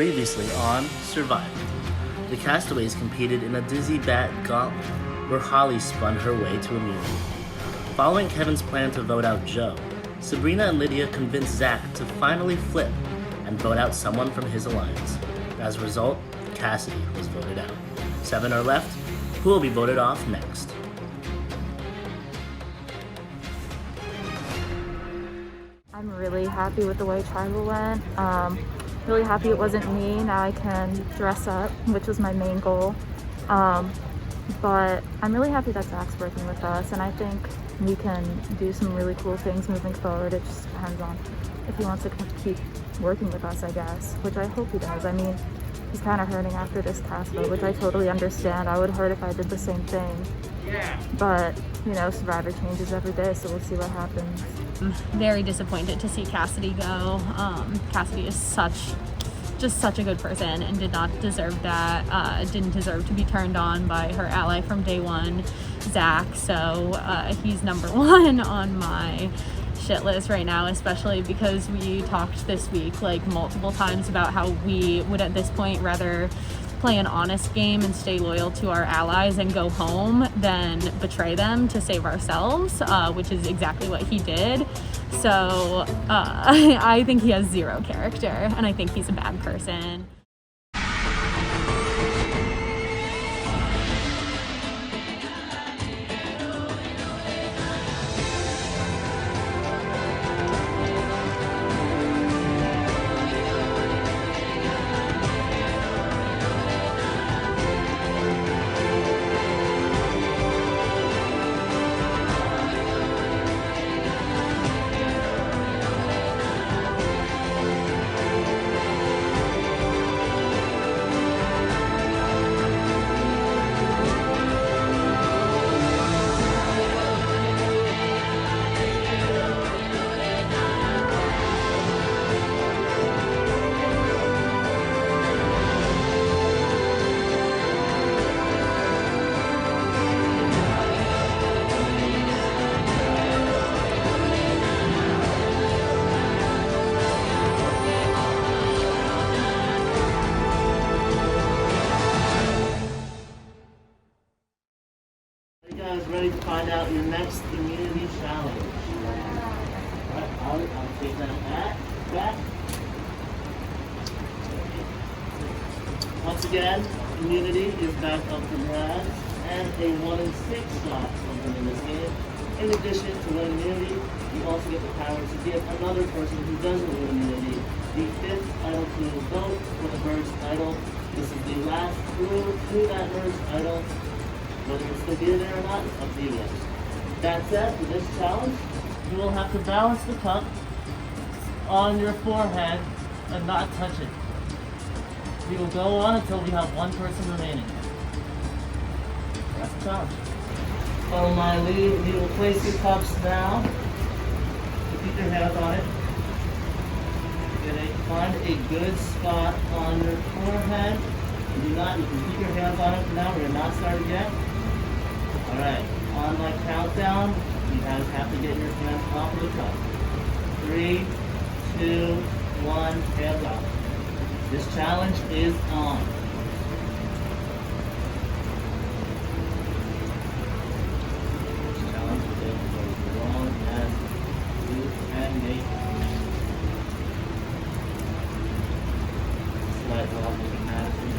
Previously on Syrvivor, the castaways competed in a dizzy bat gauntlet where Holly spun her way to immunity. Following Kevin's plan to vote out Joe, Sabrina and Lydia convinced Zach to finally flip and vote out someone from his alliance. As a result, Cassidy was voted out. 7 are left. Who will be voted off next? I'm really happy with the way Tribal went. Really happy it wasn't me. Now I can dress up, which was my main goal. But I'm really happy that Zach's working with us, and I think we can do some really cool things moving forward. It just depends on if he wants to keep working with us, I guess, which I hope he does. I mean, he's kind of hurting after this cast vote, which I totally understand. I would hurt if I did the same thing. But, you know, Survivor changes every day, so we'll see what happens. I'm very disappointed to see Cassidy go. Cassidy is just such a good person and did not deserve that. Didn't deserve to be turned on by her ally from day one, Zach. So he's number one on my shit list right now, especially because we talked this week like multiple times about how we would at this point rather play an honest game and stay loyal to our allies and go home than betray them to save ourselves, which is exactly what he did. So I think he has zero character, and I think he's a bad person. Ready to find out your next immunity challenge. Alright, I'll take that back. Once again, immunity is back up for grabs, and a 1 in 6 shot of winning this game. In addition to winning immunity, you also get the power to give another person who doesn't win immunity the 5th idol to vote for the merged idol. This is the last clue to that merged idol. Whether it's still be there or not, it's up to you guys. That said, for this challenge, you will have to balance the cup on your forehead and not touch it. We will go on until we have one person remaining. That's the challenge. Follow my lead. You will place your cups now. Keep your hands on it. Find a good spot on your forehead. If you not, you can keep your hands on it for now. We're not started yet. Alright, on my countdown, you guys have to get your hands off of the cup. 3, 2, 1, hands off. This challenge is on. This challenge is as long as you can make slight wobbling matters.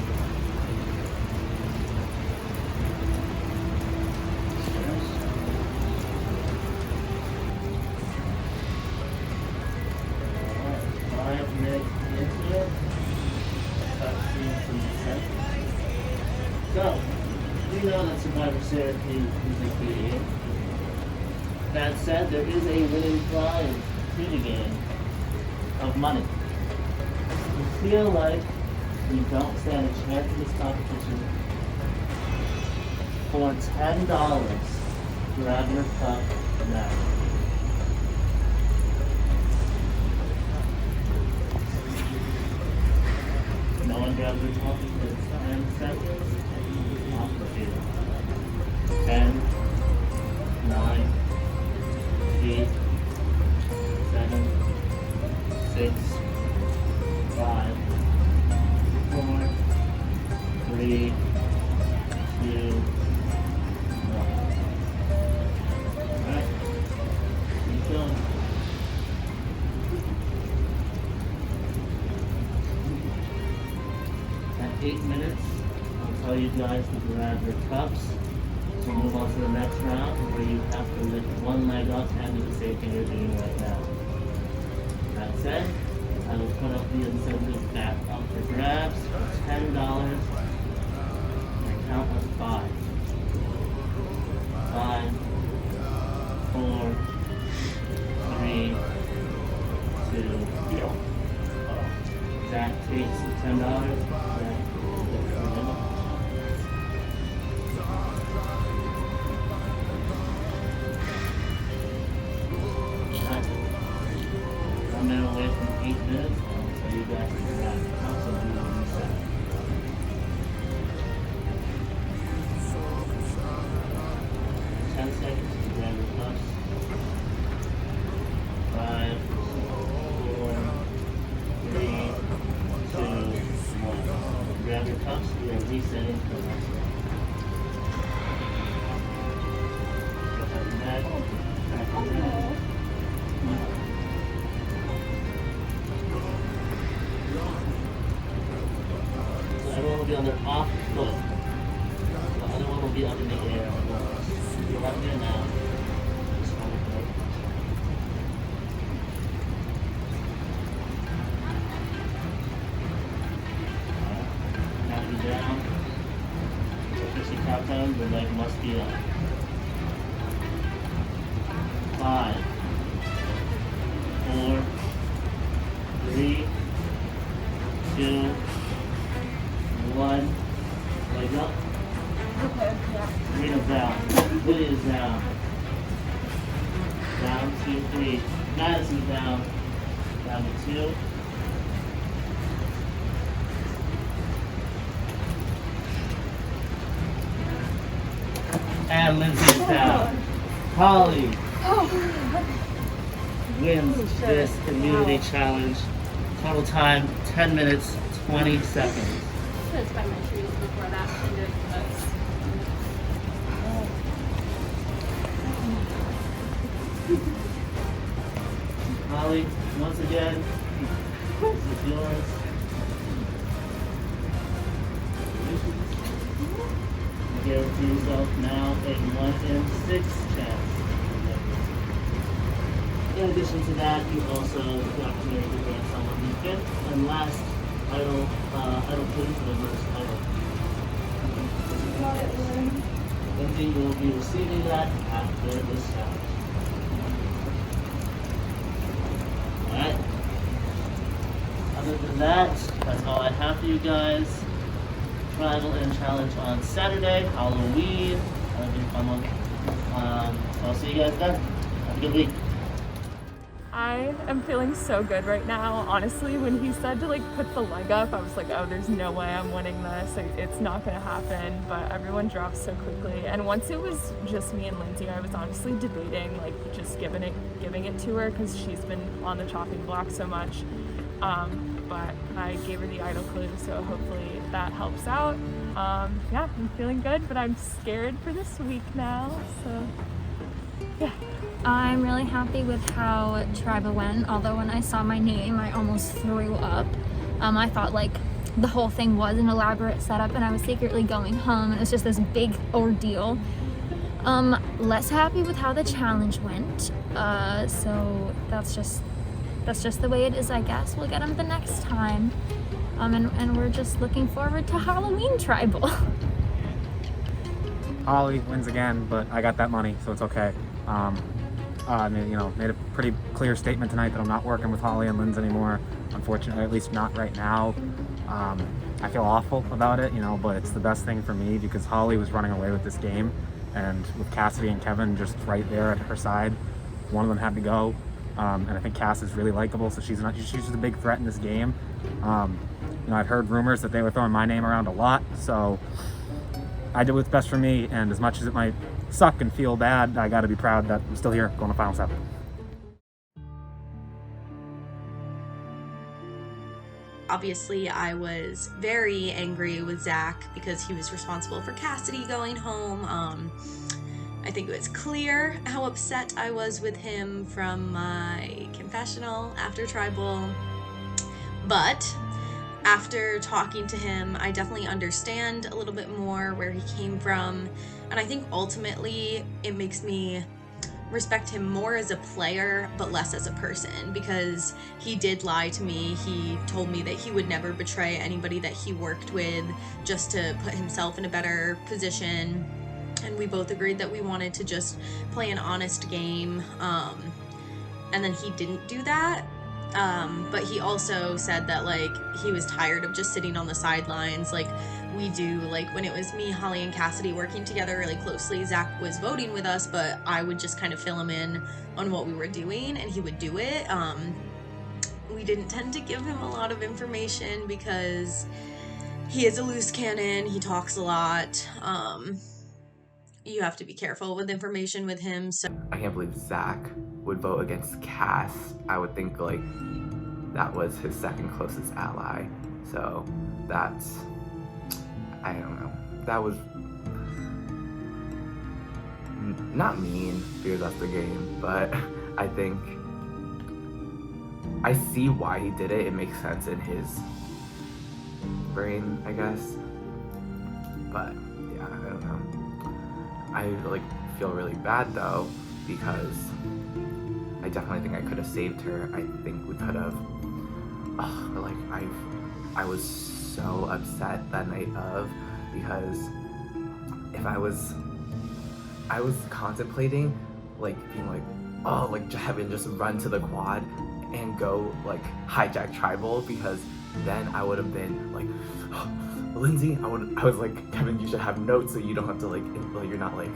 So, we know that Syrvivor Syracuse is a good game. That said, there is a winning prize to the game of money. You feel like you don't stand a chance in this competition. For $10, grab your cup now. No one grabs their cup. It's 10 seconds. Off the field. 10, 9, 8, 7, 6, 5, 8 minutes. I'll tell you guys to grab your cups. So move on to the next round where you have to lift one leg up and do the same thing you're doing right now. That said, I will put up the incentive back up for grabs for $10. And count of 5. 5, 4, 3, 2, go. Zach takes $10. I'm now away from 8 minutes, so you guys can grab the cups and do the reset. Seconds to grab your cups. 5, 4, 3, 2, 1. Grab your cups, we are resetting for the next round. Get that back on that. So everyone will be on their off foot. The other one will be up in the air. You're up there now. Just hold it there. Now be down. Officially countdown, the leg must be up. 5, 4, 3, 2, 1. Leg up. Okay, yeah. Rita's down. Lydia's down. Down 2, 3. Madison's down. Down to 2. And Lindsay's down. Holly wins this community challenge. Total time 10 minutes, 20 seconds. I'm gonna spend my trees before that and do it close. Holly, once again, this is yours. Guarantee yourself now a 1 in 6 chance. In addition to that, you also have the opportunity to gain someone new fifth and last idle queen for the first idle. Lindsay will be receiving that after this challenge. Alright. Other than that, that's all I have for you guys. Tribal and challenge on Saturday, Halloween. That'll be a fun one. I'll see you guys then. Have a good week. I am feeling so good right now. Honestly, when he said to like put the leg up, I was like, oh, there's no way I'm winning this. Like, it's not gonna happen. But everyone dropped so quickly. And once it was just me and Lindsay, I was honestly debating like just giving it to her because she's been on the chopping block so much. But I gave her the idle clue, so hopefully that helps out. Yeah, I'm feeling good, but I'm scared for this week now. So yeah. I'm really happy with how Tribal went, although when I saw my name, I almost threw up. I thought like the whole thing was an elaborate setup and I was secretly going home and it was just this big ordeal. Less happy with how the challenge went. So that's just the way it is, I guess. We'll get him the next time. And we're just looking forward to Halloween Tribal. Holly wins again, but I got that money, so it's okay. Made a pretty clear statement tonight that I'm not working with Holly and Linz anymore. Unfortunately, at least not right now. I feel awful about it, but it's the best thing for me because Holly was running away with this game, and with Cassidy and Kevin just right there at her side, one of them had to go. And I think Cass is really likable, so she's just a big threat in this game. I'd heard rumors that they were throwing my name around a lot, so I did what's best for me, and as much as it might suck and feel bad, I gotta be proud that I'm still here going to Final 7. Obviously, I was very angry with Zach because he was responsible for Cassidy going home. I think it was clear how upset I was with him from my confessional after Tribal. But After talking to him, I definitely understand a little bit more where he came from, and I think ultimately it makes me respect him more as a player but less as a person, because he did lie to me. He told me that he would never betray anybody that he worked with just to put himself in a better position, and we both agreed that we wanted to just play an honest game, and then he didn't do that. But he also said that, like, he was tired of just sitting on the sidelines like we do. Like, when it was me, Holly, and Cassidy working together really closely, Zach was voting with us, but I would just kind of fill him in on what we were doing, and he would do it. We didn't tend to give him a lot of information because he is a loose cannon. He talks a lot. You have to be careful with information with him. So I can't believe Zach would vote against Cass. I would think like that was his second closest ally. So that's, I don't know. That was not mean because that's the game, but I think I see why he did it. It makes sense in his brain, I guess. But yeah, I don't know. I like feel really bad though, because I definitely think I could have saved her. I think we could have. Like I was so upset that night of, because if I was contemplating like being like, oh, like having just run to the quad and go like hijack tribal, because then I would have been like, oh, Lindsay, I was like, Kevin, you should have notes so you don't have to like you're not like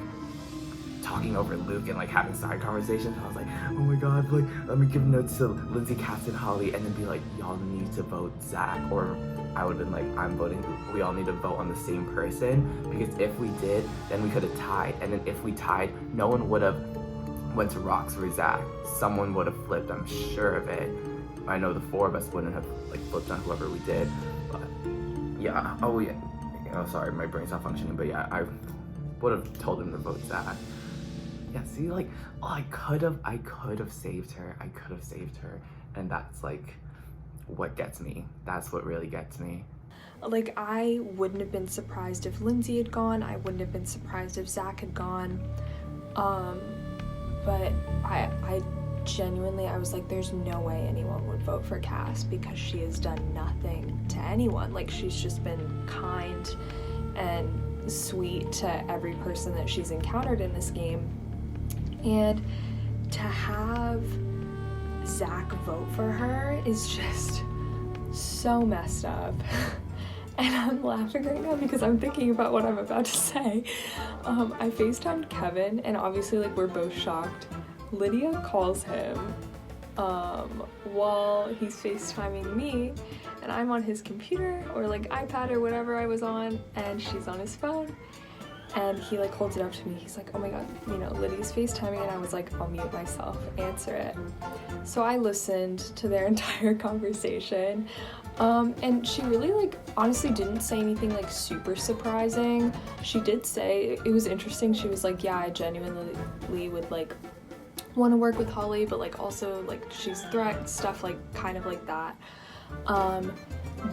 talking over Luke and like having side conversations. I was like, oh my god, like let me give notes to Lindsay, Cass, and Holly, and then be like, y'all need to vote Zach, or I would have been like, I'm voting, we all need to vote on the same person, because if we did, then we could have tied, and then if we tied, no one would have went to rocks for Zach. Someone would have flipped, I'm sure of it. I know the four of us wouldn't have like flipped on whoever we did, but yeah. Oh yeah, sorry, my brain's not functioning, but yeah, I would have told him to vote Zach. Yeah, see, like, oh, I could have saved her. I could have saved her, and that's like what gets me. That's what really gets me. Like, I wouldn't have been surprised if Lindsay had gone. I wouldn't have been surprised if Zach had gone. But I genuinely, I was like, there's no way anyone would vote for Cass, because she has done nothing to anyone. Like, she's just been kind and sweet to every person that she's encountered in this game. And to have Zach vote for her is just so messed up. And I'm laughing right now because I'm thinking about what I'm about to say. I FaceTimed Kevin, and obviously, like, we're both shocked. Lydia calls him while he's FaceTiming me, and I'm on his computer or like iPad or whatever I was on, and she's on his phone. And he like holds it up to me. He's like, oh my god, Lydia's FaceTiming. And I was like, I'll mute myself, answer it. So I listened to their entire conversation. And she really like honestly didn't say anything like super surprising. She did say, it was interesting. She was like, yeah, I genuinely would like want to work with Holly, but like also like she's threat, stuff like kind of like that.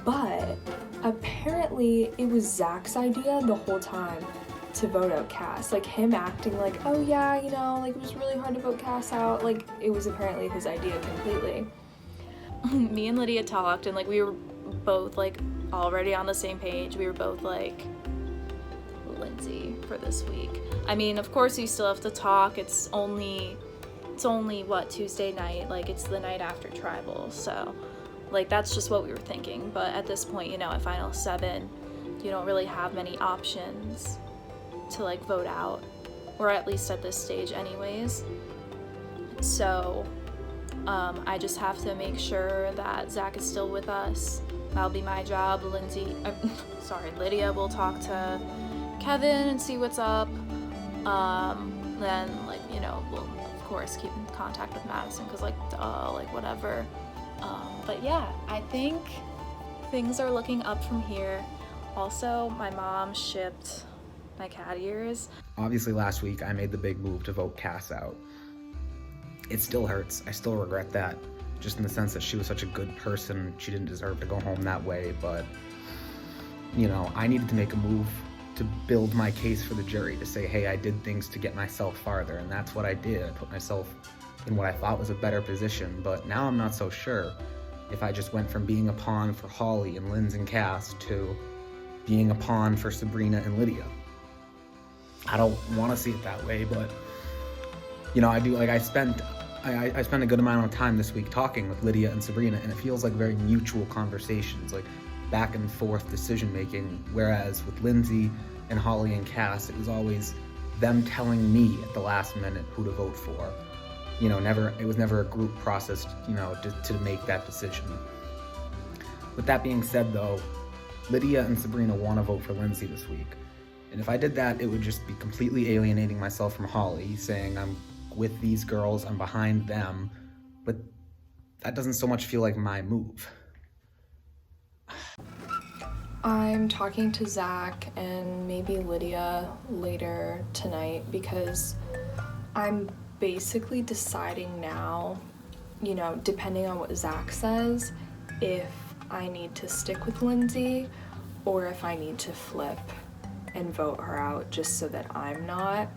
But apparently it was Zach's idea the whole time to vote out Cass. Like, him acting like, oh yeah, like it was really hard to vote Cass out. Like, it was apparently his idea completely. Me and Lydia talked, and like we were both like already on the same page. We were both like, Lindsay for this week. I mean, of course you still have to talk. It's only what, Tuesday night? Like, it's the night after tribal, so like that's just what we were thinking. But at this point, at Final 7, you don't really have many options to like vote out, or at least at this stage anyways. So I just have to make sure that Zach is still with us. That'll be my job. Lydia will talk to Kevin and see what's up. Then we'll of course keep in contact with Madison, because whatever. But yeah, I think things are looking up from here. Also, my mom shipped my cat ears. Obviously last week I made the big move to vote Cass out. It still hurts. I still regret that. just in the sense that she was such a good person. She didn't deserve to go home that way, but, you know, I needed to make a move to build my case for the jury, to say, hey, I did things to get myself farther, and that's what I did. I put myself in what I thought was a better position, but now I'm not so sure if I just went from being a pawn for Holly and Linz and Cass to being a pawn for Sabrina and Lydia. I don't want to see it that way, but, you know, I do. Like, I spent a good amount of time this week talking with Lydia and Sabrina, and it feels like very mutual conversations, like back and forth decision making, whereas with Lindsay and Holly and Cass, it was always them telling me at the last minute who to vote for. You know, it was never a group process, you know, to make that decision. With that being said, though, Lydia and Sabrina want to vote for Lindsay this week. And if I did that, it would just be completely alienating myself from Holly, saying I'm with these girls, I'm behind them, but that doesn't so much feel like my move. I'm talking to Zach and maybe Lydia later tonight because I'm basically deciding now, you know, depending on what Zach says, if I need to stick with Lindsay or if I need to flip and vote her out just so that I'm not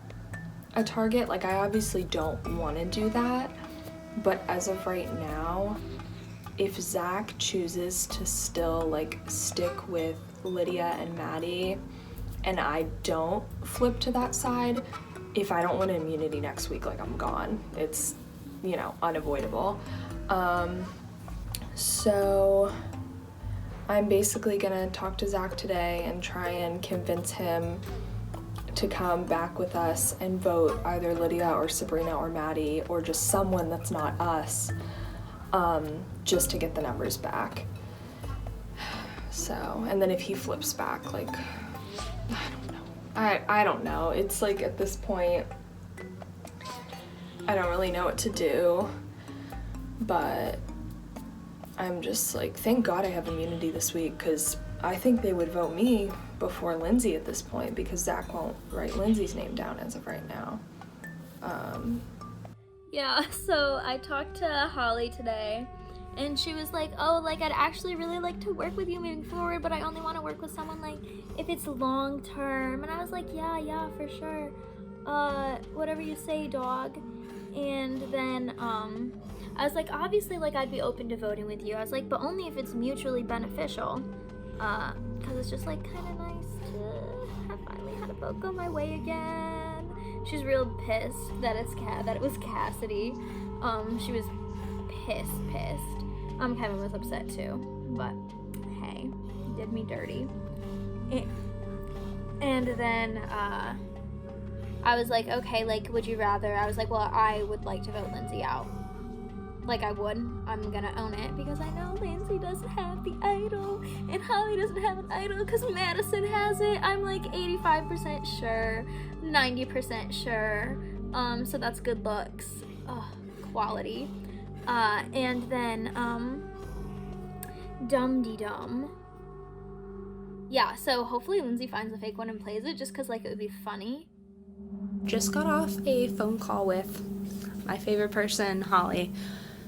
a target. Like, I obviously don't want to do that, but as of right now, if Zach chooses to still like stick with Lydia and Maddie and I don't flip to that side, if I don't win immunity next week, like, I'm gone. It's, you know, unavoidable. So I'm basically gonna talk to Zach today and try and convince him to come back with us and vote either Lydia or Sabrina or Maddie or just someone that's not us, just to get the numbers back. So, and then if he flips back, like, I don't know. It's like, at this point, I don't really know what to do, but I'm just like, thank God I have immunity this week, because I think they would vote me before Lindsay at this point, because Zach won't write Lindsay's name down as of right now. Yeah, so I talked to Holly today, and she was like, oh, like, I'd actually really like to work with you moving forward, but I only want to work with someone, like, if it's long term. And I was like, yeah, for sure. Whatever you say, dog. And then, I was like, obviously, like, I'd be open to voting with you. I was like, but only if it's mutually beneficial. Because it's just, like, kind of nice to have finally had a vote go my way again. She's real pissed that it was Cassidy. She was pissed. Kevin was upset too, but hey, he did me dirty. And then, I was like, okay, like, would you rather? I was like, well, I would like to vote Lindsay out. Like, I would. I'm gonna own it, because I know Lindsay doesn't have the idol, and Holly doesn't have an idol, because Madison has it. I'm like 85% sure, 90% sure, so that's good looks, quality. And then, dum-de-dum. Yeah, so hopefully Lindsay finds a fake one and plays it, just because, like, it would be funny. Just got off a phone call with my favorite person, Holly,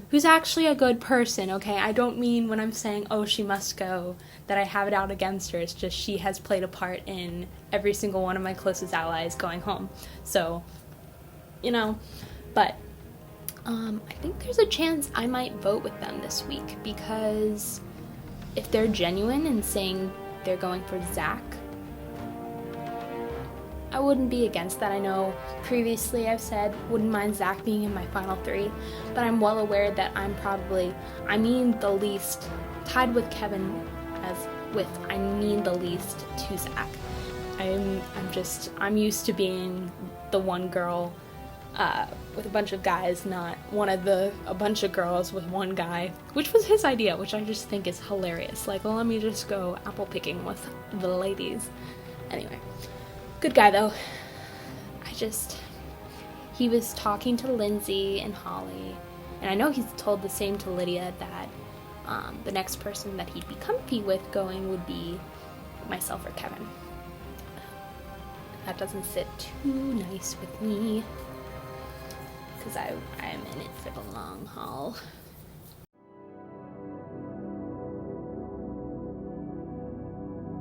who's actually a good person, okay? I don't mean when I'm saying, oh, she must go, that I have it out against her. It's just she has played a part in every single one of my closest allies going home. So, you know, but I think there's a chance I might vote with them this week, because if they're genuine and saying they're going for Zach, I wouldn't be against that. I know previously I've said wouldn't mind Zach being in my final 3, but I'm well aware that I'm the least, tied with Kevin the least to Zach. I'm used to being the one girl with a bunch of guys, not a bunch of girls with one guy, which was his idea, which I just think is hilarious. Like, well, let me just go apple picking with the ladies. Anyway. Good guy, though. He was talking to Lindsay and Holly, and I know he's told the same to Lydia, that the next person that he'd be comfy with going would be myself or Kevin. That doesn't sit too nice with me, because I am in it for the long haul.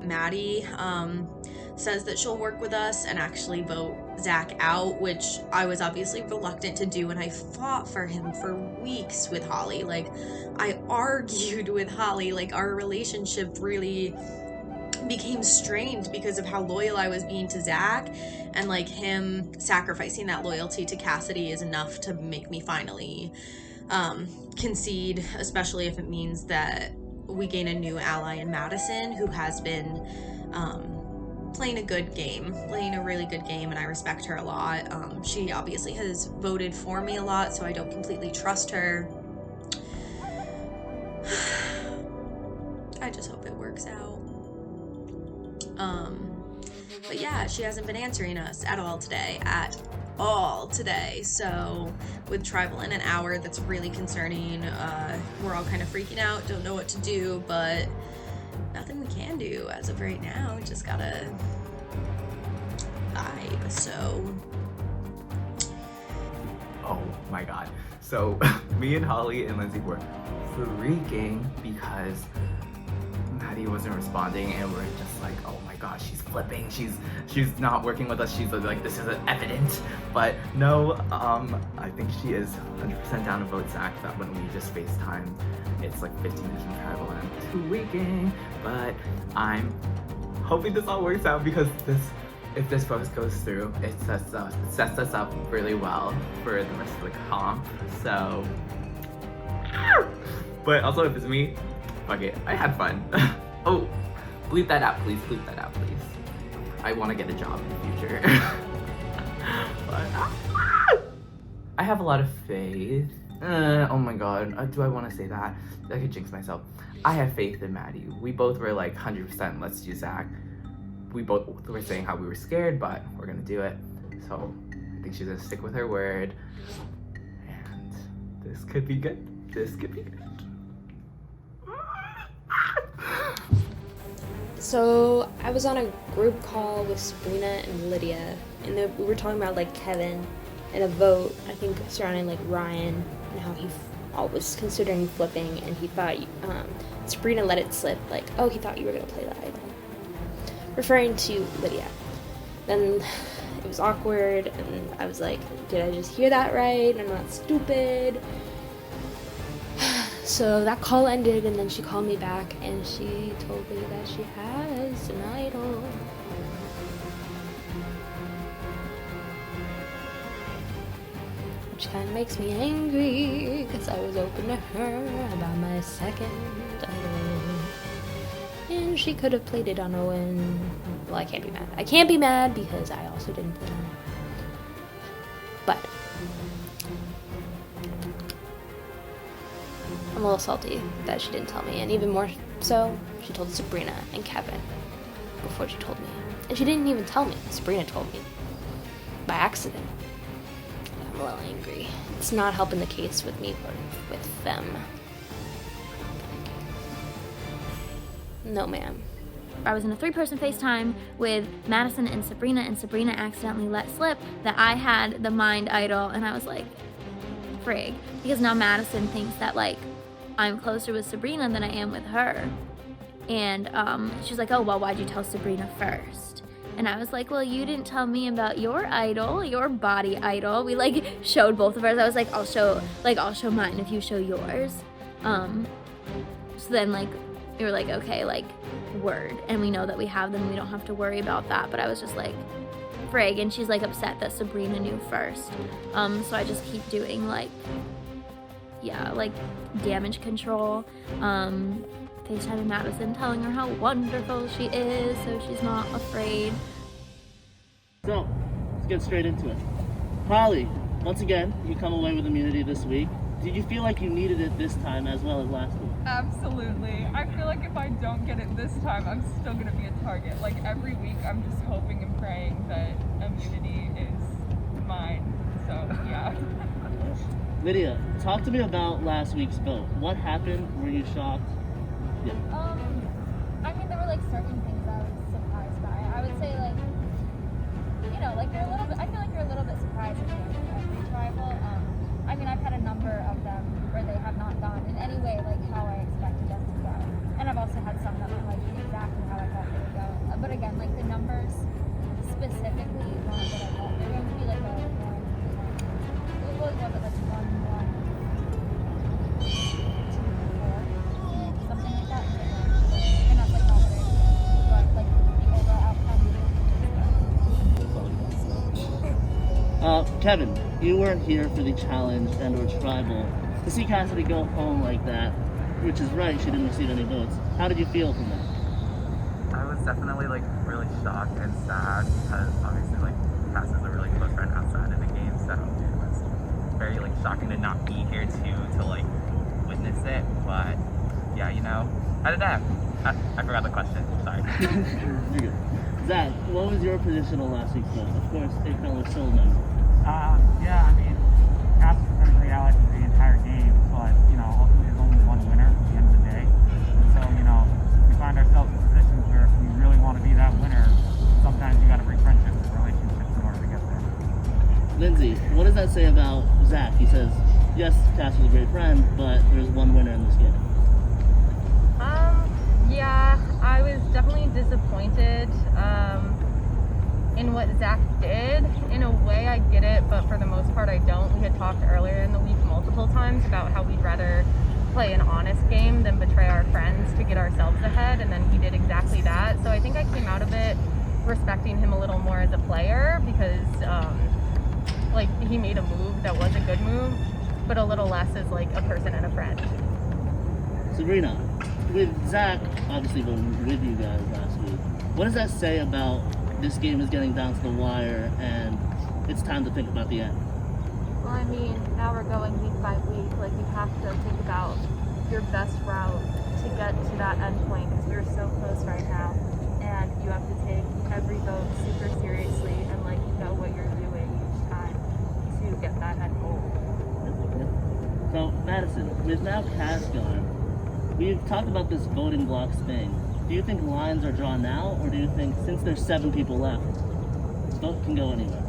Maddie says that she'll work with us and actually vote Zach out, which I was obviously reluctant to do, and I fought for him for weeks with Holly. Like, I argued with Holly. Like, our relationship really became strained because of how loyal I was being to Zach, and like him sacrificing that loyalty to Cassidy is enough to make me finally concede, especially if it means that we gain a new ally in Madison, who has been playing a good game, playing a really good game, and I respect her a lot. She obviously has voted for me a lot, so I don't completely trust her. I just hope it works out. But yeah, she hasn't been answering us at all today. So with Tribal in an hour, that's really concerning. We're all kind of freaking out, don't know what to do, but nothing we can do as of right now. We just gotta vibe. So Oh my god. So me and Holly and Lindsay were freaking because Maddie wasn't responding, and we're just like, oh my gosh, she's flipping, she's not working with us, she's like, this isn't evident. But no, I think she is 100% down to vote Zach. That when we just FaceTime, it's like 15 minutes from Tribal and I'm tweaking. But I'm hoping this all works out, because if this vote goes through, it sets us up really well for the rest of the comp. So, but also if it's me, fuck it, I had fun. Oh, bleep that out, please. Bleep that out, please. I want to get a job in the future. But I have a lot of faith. Oh my god, do I want to say that? I could jinx myself. I have faith in Maddie. We both were like 100% let's do Zach. We both were saying how we were scared, but we're gonna do it. So I think she's gonna stick with her word. And this could be good. This could be good. So I was on a group call with Sabrina and Lydia, and we were talking about like Kevin and a vote, I think surrounding like Ryan and how he was considering flipping, and he thought Sabrina let it slip, like, oh, he thought you were gonna play the idol, referring to Lydia. Then it was awkward, and I was like, did I just hear that right? I'm not stupid. So that call ended, and then she called me back, and she told me that she has an idol. Which kind of makes me angry, because I was open to her about my second idol. And she could have played it on Owen. Well, I can't be mad. I can't be mad because I also didn't play on it. But I'm a little salty that she didn't tell me, and even more so, she told Sabrina and Kevin before she told me. And she didn't even tell me. Sabrina told me by accident. I'm a little angry. It's not helping the case with me voting with them. No, ma'am. I was in a 3-person FaceTime with Madison and Sabrina accidentally let slip that I had the mind idol, and I was like, frig. Because now Madison thinks that, like, I'm closer with Sabrina than I am with her. And she's like, oh, well, why'd you tell Sabrina first? And I was like, well, you didn't tell me about your idol, your body idol. We, like, showed both of ours. I was like, I'll show mine if you show yours. So then, like, we were like, okay, like, word. And we know that we have them. We don't have to worry about that. But I was just like, frig. And she's, like, upset that Sabrina knew first. So I just keep doing, like, yeah, like, damage control. FaceTiming Madison, telling her how wonderful she is, so she's not afraid. So, let's get straight into it. Holly, once again, you come away with immunity this week. Did you feel like you needed it this time as well as last week? Absolutely. I feel like if I don't get it this time, I'm still going to be a target. Like, every week, I'm just hoping and praying that immunity is mine. So, yeah. Lydia, talk to me about last week's vote. What happened? Were you shocked? Yeah. I mean, there were like certain things I was surprised by. I would say, like, you know, like, you're a little bit, I feel like you're a little bit surprised at the end of every tribal. I mean, I've had a number of them where they have not gone in any way like how I expected them to go. And I've also had some that went like exactly how I thought they would go. Kevin, you weren't here for the challenge and or tribal. To see Cassidy go home like that, which is right, she didn't receive any votes. How did you feel from that? I was definitely like really shocked and sad because obviously like Cass is a really close friend outside of the game, so it was very like shocking to not be here to like witness it. But yeah, you know, how did that? I forgot the question. Sorry. You're good. Zach, what was your position on last week's vote? Of course, a fellow Sole member. Yeah, I mean, Cass has been a great ally for the entire game, but, you know, ultimately there's only one winner at the end of the day. And so, you know, we find ourselves in positions where if we really want to be that winner, sometimes you got to bring friendships and relationships in order to get there. Lindsay, what does that say about Zach? He says, yes, Cass was a great friend, but there's one winner in this game. Yeah, I was definitely disappointed in what Zach did. In a way, I get it, but for the most part, I don't. We had talked earlier in the week multiple times about how we'd rather play an honest game than betray our friends to get ourselves ahead, and then he did exactly that. So I think I came out of it respecting him a little more as a player because, like, he made a move that was a good move, but a little less as, like, a person and a friend. Sabrina, with Zach obviously going with you guys last week, what does that say about this game is getting down to the wire and it's time to think about the end? Well, I mean, now we're going week by week. Like, you have to think about your best route to get to that end point because we're so close right now. And you have to take every vote super seriously and, like, know what you're doing each time to get that end goal. So, Madison, with now Cass gone, we've talked about this voting blocks thing. Do you think lines are drawn now, or do you think since there's 7 people left, vote can go anywhere?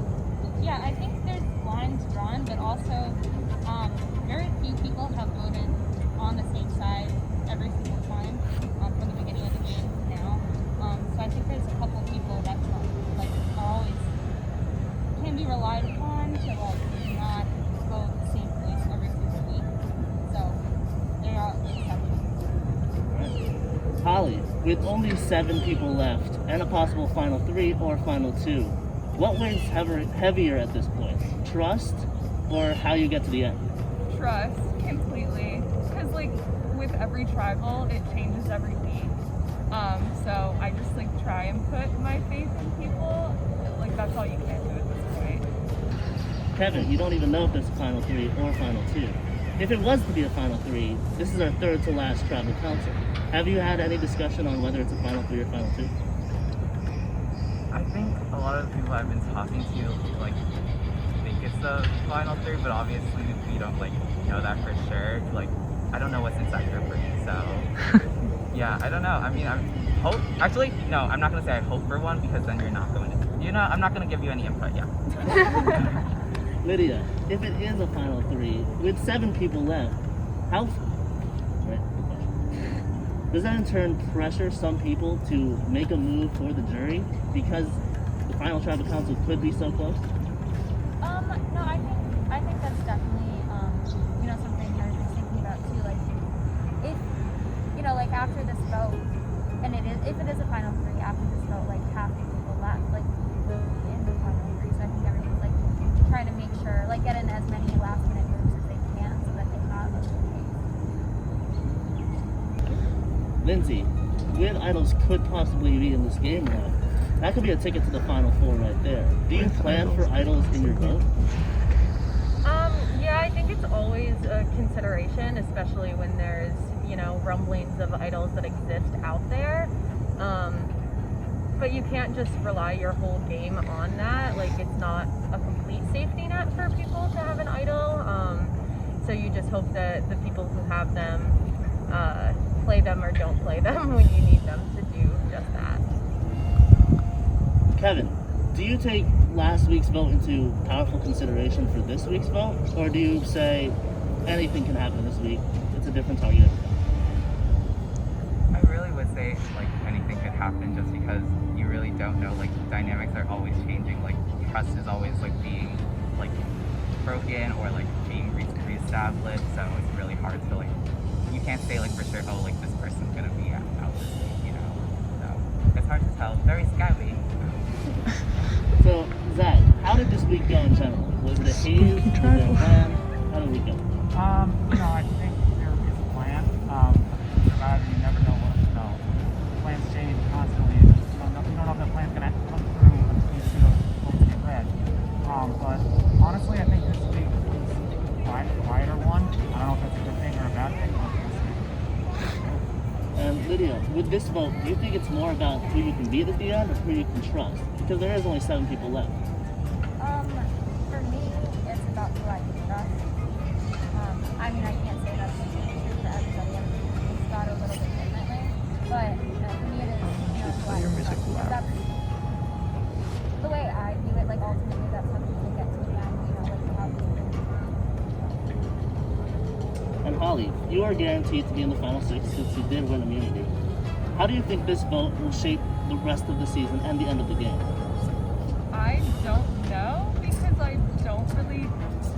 Yeah, I think there's lines drawn, but also very few people have voted on the same side every single time from the beginning of the game to now. So I think there's a couple people that like are always can be relied upon to like not vote the same place every single week. So there are exceptions. Holly, with only 7 people left and a possible final 3 or final 2, what weighs heavier at this point? Trust or how you get to the end? Trust completely, because like with every tribal, it changes every week. So I just like try and put my faith in people. Like that's all you can do at this point. Kevin, you don't even know if there's a final 3 or final 2. If it was to be a final 3, this is our 3rd to last tribal council. Have you had any discussion on whether it's a final 3 or final 2? I think a lot of the people I've been talking to like think it's the final 3, but obviously we don't like know that for sure. Like I don't know what's inside your brain, so yeah, I don't know. I mean, I hope. Actually, no, I'm not gonna say I hope for one because then you're not going to. You know, I'm not gonna give you any input. Yeah. Lydia, if it is a final 3 with 7 people left, how? Right. Does that in turn pressure some people to make a move for the jury because the final tribal council could be so close? No, I think that's definitely something I was thinking about too. Like if like after this vote, and if it is a final 3 after this vote, like half the people left, like will be in the final 3. So I think everyone's like trying to make sure, like get in as many last minute moves as they can so that they have a good case. Lindsay, when idols could possibly be in this game now, that could be a ticket to the final 4 right there. Do you plan for idols in your vote? Yeah, I think it's always a consideration, especially when there's, rumblings of idols that exist out there. But you can't just rely your whole game on that. Like, it's not a complete safety net for people to have an idol. So you just hope that the people who have them play them or don't play them when you need them to do just that. Kevin, do you take last week's vote into powerful consideration for this week's vote? Or do you say anything can happen this week? It's a different target every time? I really would say like anything could happen just because you really don't know. Like dynamics are always changing. Like trust is always like being like broken or like being reestablished. So it's really hard to like. You can't say like for sure. Oh, like this person's gonna be out this week. So it's hard to tell. Very scary. So Zach, how did this week go in general? Was it team? Is there a plan? How do we go? I think there is a plan. Survivor, you never know what, plans change constantly. You don't know if that plan's going to come through until you see those folks get read. But honestly, I think this week was the quieter one. I don't know if that's a good thing or a bad thing, but we'll see. And Lydia, with this vote, do you think it's more about who you can beat at the end or who you can trust? Because there is only 7 people left. For me, it's about who I can trust. I mean, I can't say that's true for everybody. Everybody's got a little bit differently. But for me, it is, who I can trust. Because that's the way I view it. Like, ultimately, that's how people get to the end. How And Holly, you are guaranteed to be in the final 6 since you did win immunity. How do you think this vote will shape the rest of the season and the end of the game? I don't know because I don't really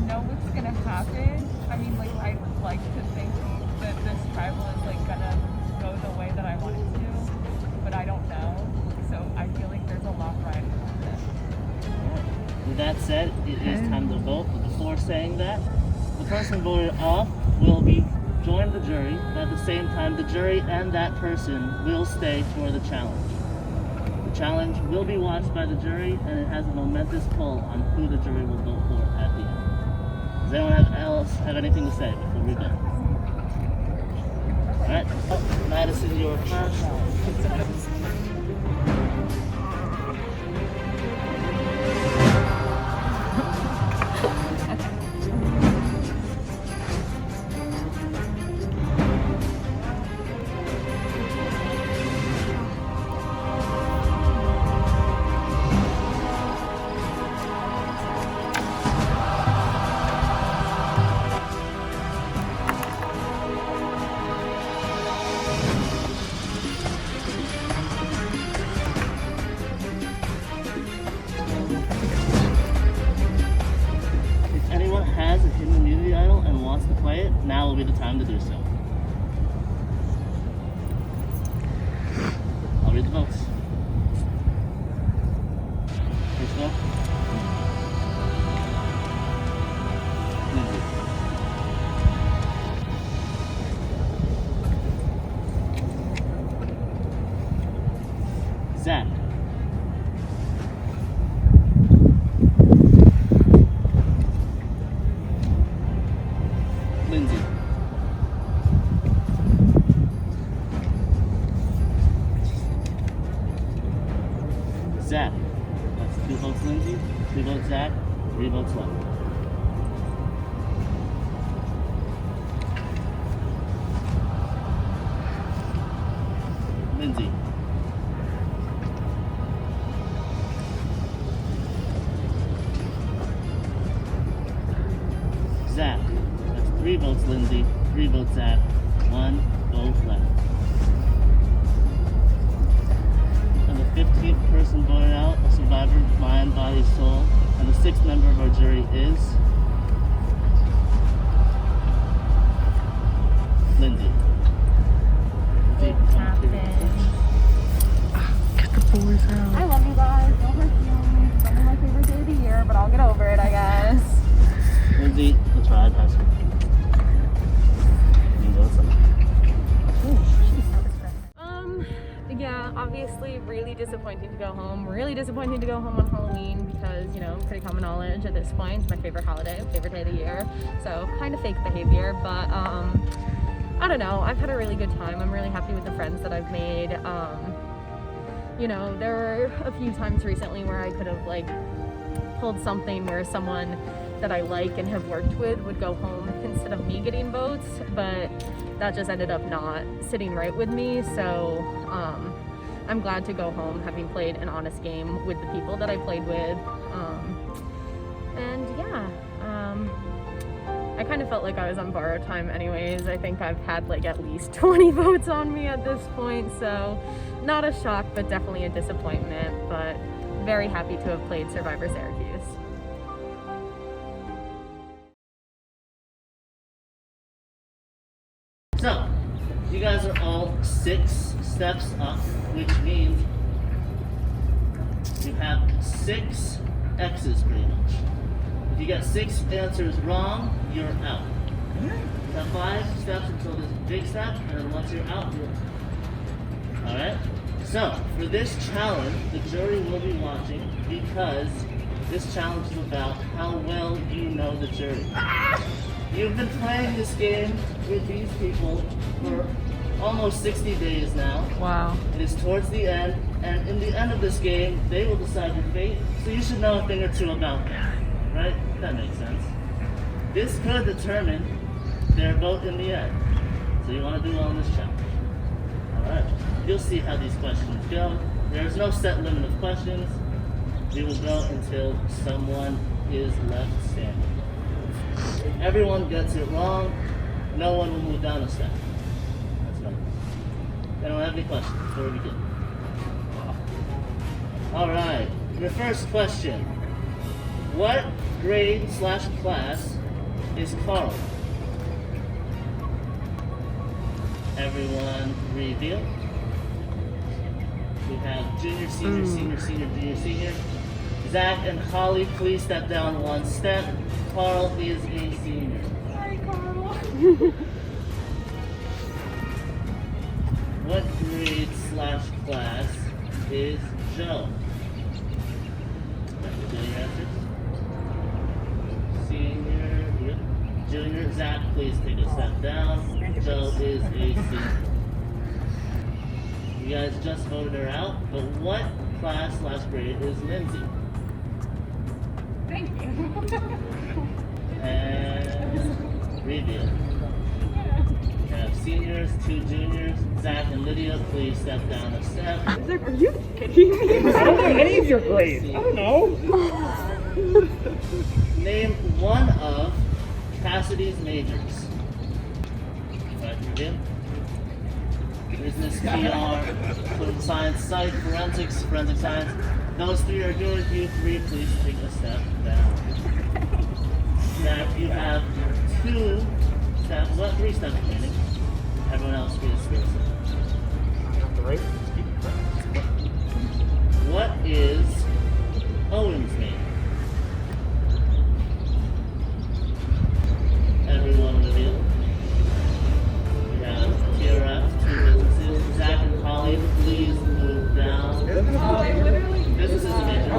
know what's gonna happen. I mean, like, I would like to think that this tribal is like gonna go the way that I want it to, but I don't know. So I feel like there's a lot riding on this. With that said, it is time to vote. But before saying that, the person voted off will be join the jury, but at the same time, the jury and that person will stay for the challenge. The challenge will be watched by the jury, and it has a momentous pull on who the jury will vote for at the end. Does anyone else have anything to say before we go? Alright, Madison, your first. Now will be the time to do so. I'll read the votes. First vote. Zach. Lindsay. Zach. That's 2 votes Lindsay, 2 votes Zach, 3 votes left. Lindsay. Zach. That's 3 votes Lindsay, 3 votes Zach, 1 vote left. And the 15th person voted out, a survivor, mind, body, soul, and the 6th member of our jury is Lindsay. It happened. Get the boys out. I love you guys. No hard feelings. It's only my favorite day of the year, but I'll get over it, I guess. Lindsay, the tribe has her. Yeah, obviously really disappointing to go home. Really disappointing to go home on Halloween because, pretty common knowledge at this point. It's my favorite holiday, favorite day of the year. So kind of fake behavior, but I don't know. I've had a really good time. I'm really happy with the friends that I've made. There were a few times recently where I could have pulled something where someone that I like and have worked with would go home instead of me getting votes, but that just ended up not sitting right with me. So I'm glad to go home having played an honest game with the people that I played with. I kind of felt like I was on borrowed time anyways. I think I've had at least 20 votes on me at this point, so not a shock, but definitely a disappointment, but very happy to have played Syrvivor Syracuse. So, you guys are all 6 steps up, which means you have 6 X's pretty much. If you get 6 answers wrong, you're out. You have 5 steps until this big step, and then once you're out, you're out. Alright? So, for this challenge, the jury will be watching because this challenge is about how well you know the jury. You've been playing this game with these people for almost 60 days now. Wow. It is towards the end, and in the end of this game, they will decide your fate, so you should know a thing or 2 about them. Right? That makes sense. This could determine their vote in the end. So you want to do well in this challenge. Alright. You'll see how these questions go. There's no set limit of questions. We will go until someone is left standing. If everyone gets it wrong, no one will move down a step. That's no. Anyone have any questions before we begin? Alright. Your first question. What grade/class is Carl? Everyone reveal. We have junior, senior, senior, senior, junior, senior. Zach and Holly, please step down 1 step. Carl is a senior. Sorry, Carl. What grade/class is Joe? Junior answers. Senior, yep. Junior, Zach, please take a step down. Joe is a senior. You guys just voted her out, but what class/grade is Lindsay? Thank you. And reveal. We have seniors, 2 juniors. Zach and Lydia, please step down a step. Are you kidding me? I don't know any of your grades. I don't know. Name one of Cassidy's majors. Right, reveal. Business, PR, political science, psych, forensics, forensic science. Those 3 are good. You 3, please take a step down. Zach, you have 2 steps, 3 steps remaining. Everyone else is 3 steps. What is Owen's name? Everyone reveal. We have TRF, 2 businesses. Zach and Holly, please move down. Business is a major.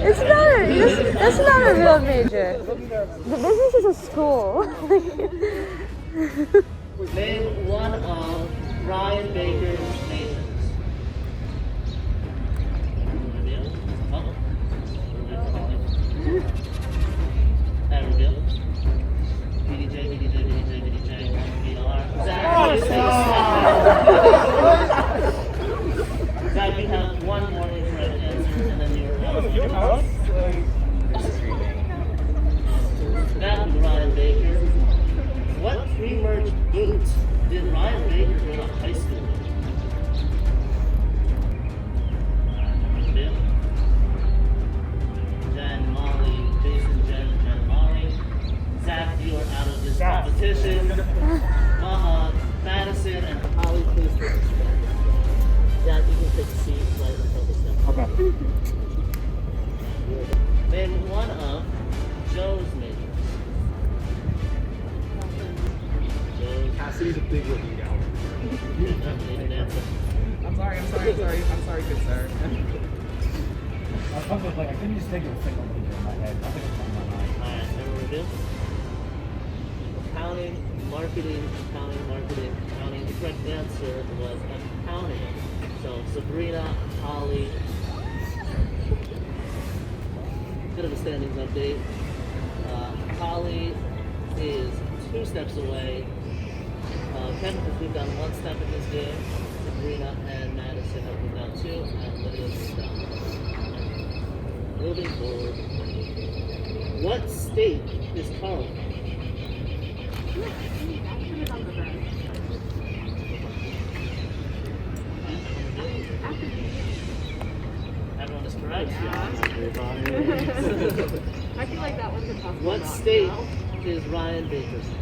It's not a real major. The business is a school. Name one of Ryan Baker's majors. Reveal. Oh. And reveal. BDJ, VR. Zach, Zach, you have 1 more incorrect answer, and then you're out. That was Ryan Baker. What pre-merge boot did Ryan Baker go to high school with? Jen, Molly, Jason, Jen, Molly. Zach, you are out of this competition. Madison and Holly, please take a step. Zach, you can take a seat right until the step. Okay. Name one of Joe's majors. Cassidy's a big looking gal. I'm sorry, good sir. I couldn't just think of a single major in my head. I think it's on my mind. Alright, everyone reveal? Accounting, marketing. The correct answer was accounting. So Sabrina, Holly. Bit of a standings update. Holly is 2 steps away. Kevin has moved down 1 step in this game. Sabrina and Madison have moved down 2, and Lydia has moved down 1. Moving forward. What state is Carl from? Everyone is correct. I feel like that one's impossible. What state is Ryan Baker's from?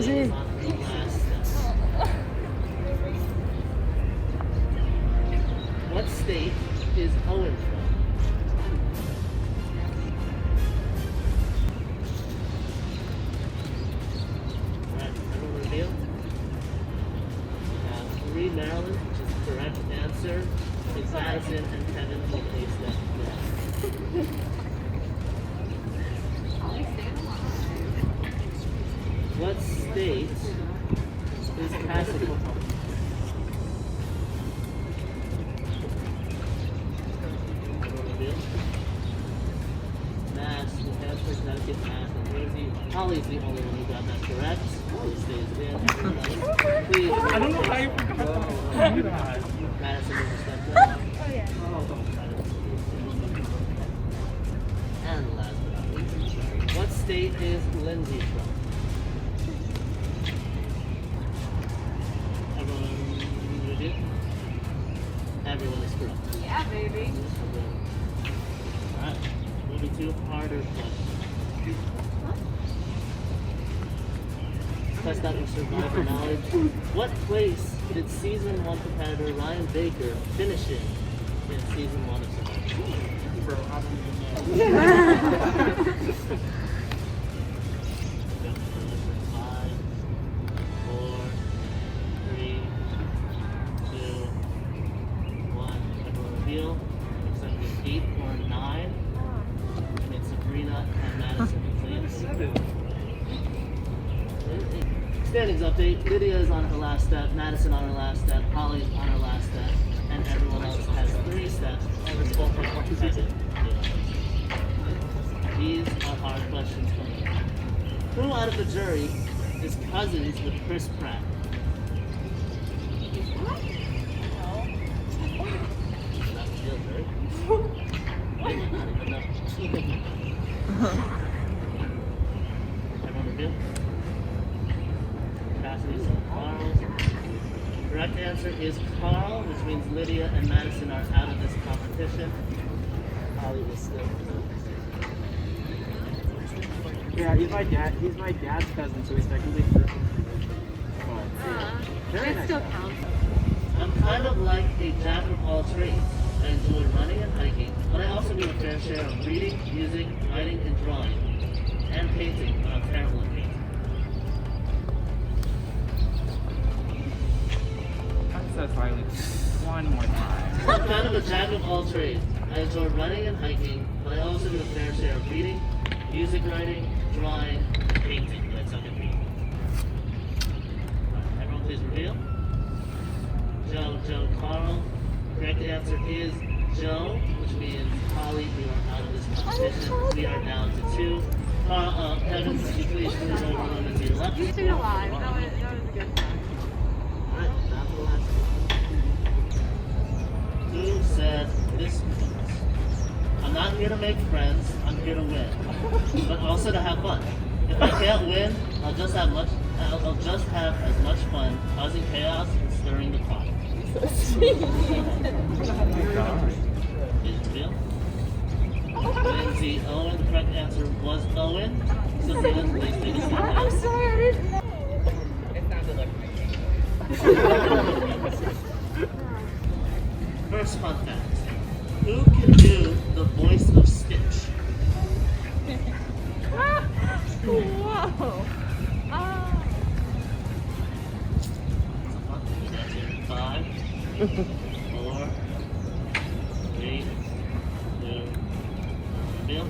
is he? is on her last step. What state is Owen from? Alright, everyone reveal? Maryland, which is the correct answer. It's Madison and Kevin will place that down. What state is Cassidy from? Everyone reveal? Mass, New Hampshire, Connecticut, Mass, New Jersey. Holly's the only one who got that correct. Holly stays in. Everyone else, please. I don't know how you forgot that. Madison will step down. Oh, yeah. And last but not least, what state is Lindsay from? Everyone ready? Everyone is correct. Yeah, baby. Alright, moving to harder questions. Test out your survivor knowledge. What place did season 1 competitor Ryan Baker finish in season 1 of Survivor? Bro, I don't even know. 5, 4, 3, 2, 1. Everyone reveal. Looks like it's 8 or 9. And it's Sabrina and Madison, please. Standings update. Lydia is on her last step, Madison on her last step, Holly on her last step, and everyone else has 3 steps. These are hard questions for me. Who out of the jury is cousins with Chris Pratt? That's the jury. I did not even know. Everyone reveal? Cassidy's and Carl. Correct answer is Carl, which means Lydia and Madison are out of this competition. Holly is still. Yeah, he's my dad's cousin, so he's technically first. Very nice. Still counts. I'm kind of like a jack of all trades. I enjoy running and hiking, but I also do a fair share of reading, music, writing, and drawing, and painting, but I'm terrible at painting. That's Riley. One more time. I'm kind of a jack of all trades. I enjoy running and hiking, but I also do a fair share of reading, music writing, drawing, and painting, but I suck at painting. Everyone please reveal. Joe, Carl. Correct answer is Joe, which means Holly, we are out of this competition. We are down to 2. Carl, Kevin, could you please move over one to your left? You stayed alive. That was a good time. Alright, down to the last one. Who said this quote? I'm not here to make friends, I'm here to win. But also to have fun. If I can't win, I'll just have as much fun causing chaos and stirring the pot. Is it real? Lindsay Owen, the correct answer was Owen. So please take a step down. I'm sorry, I didn't know. It sounded like First fun fact. Who can do the voice of Stitch? Whoa. Five, 4, 3, 2, reveal.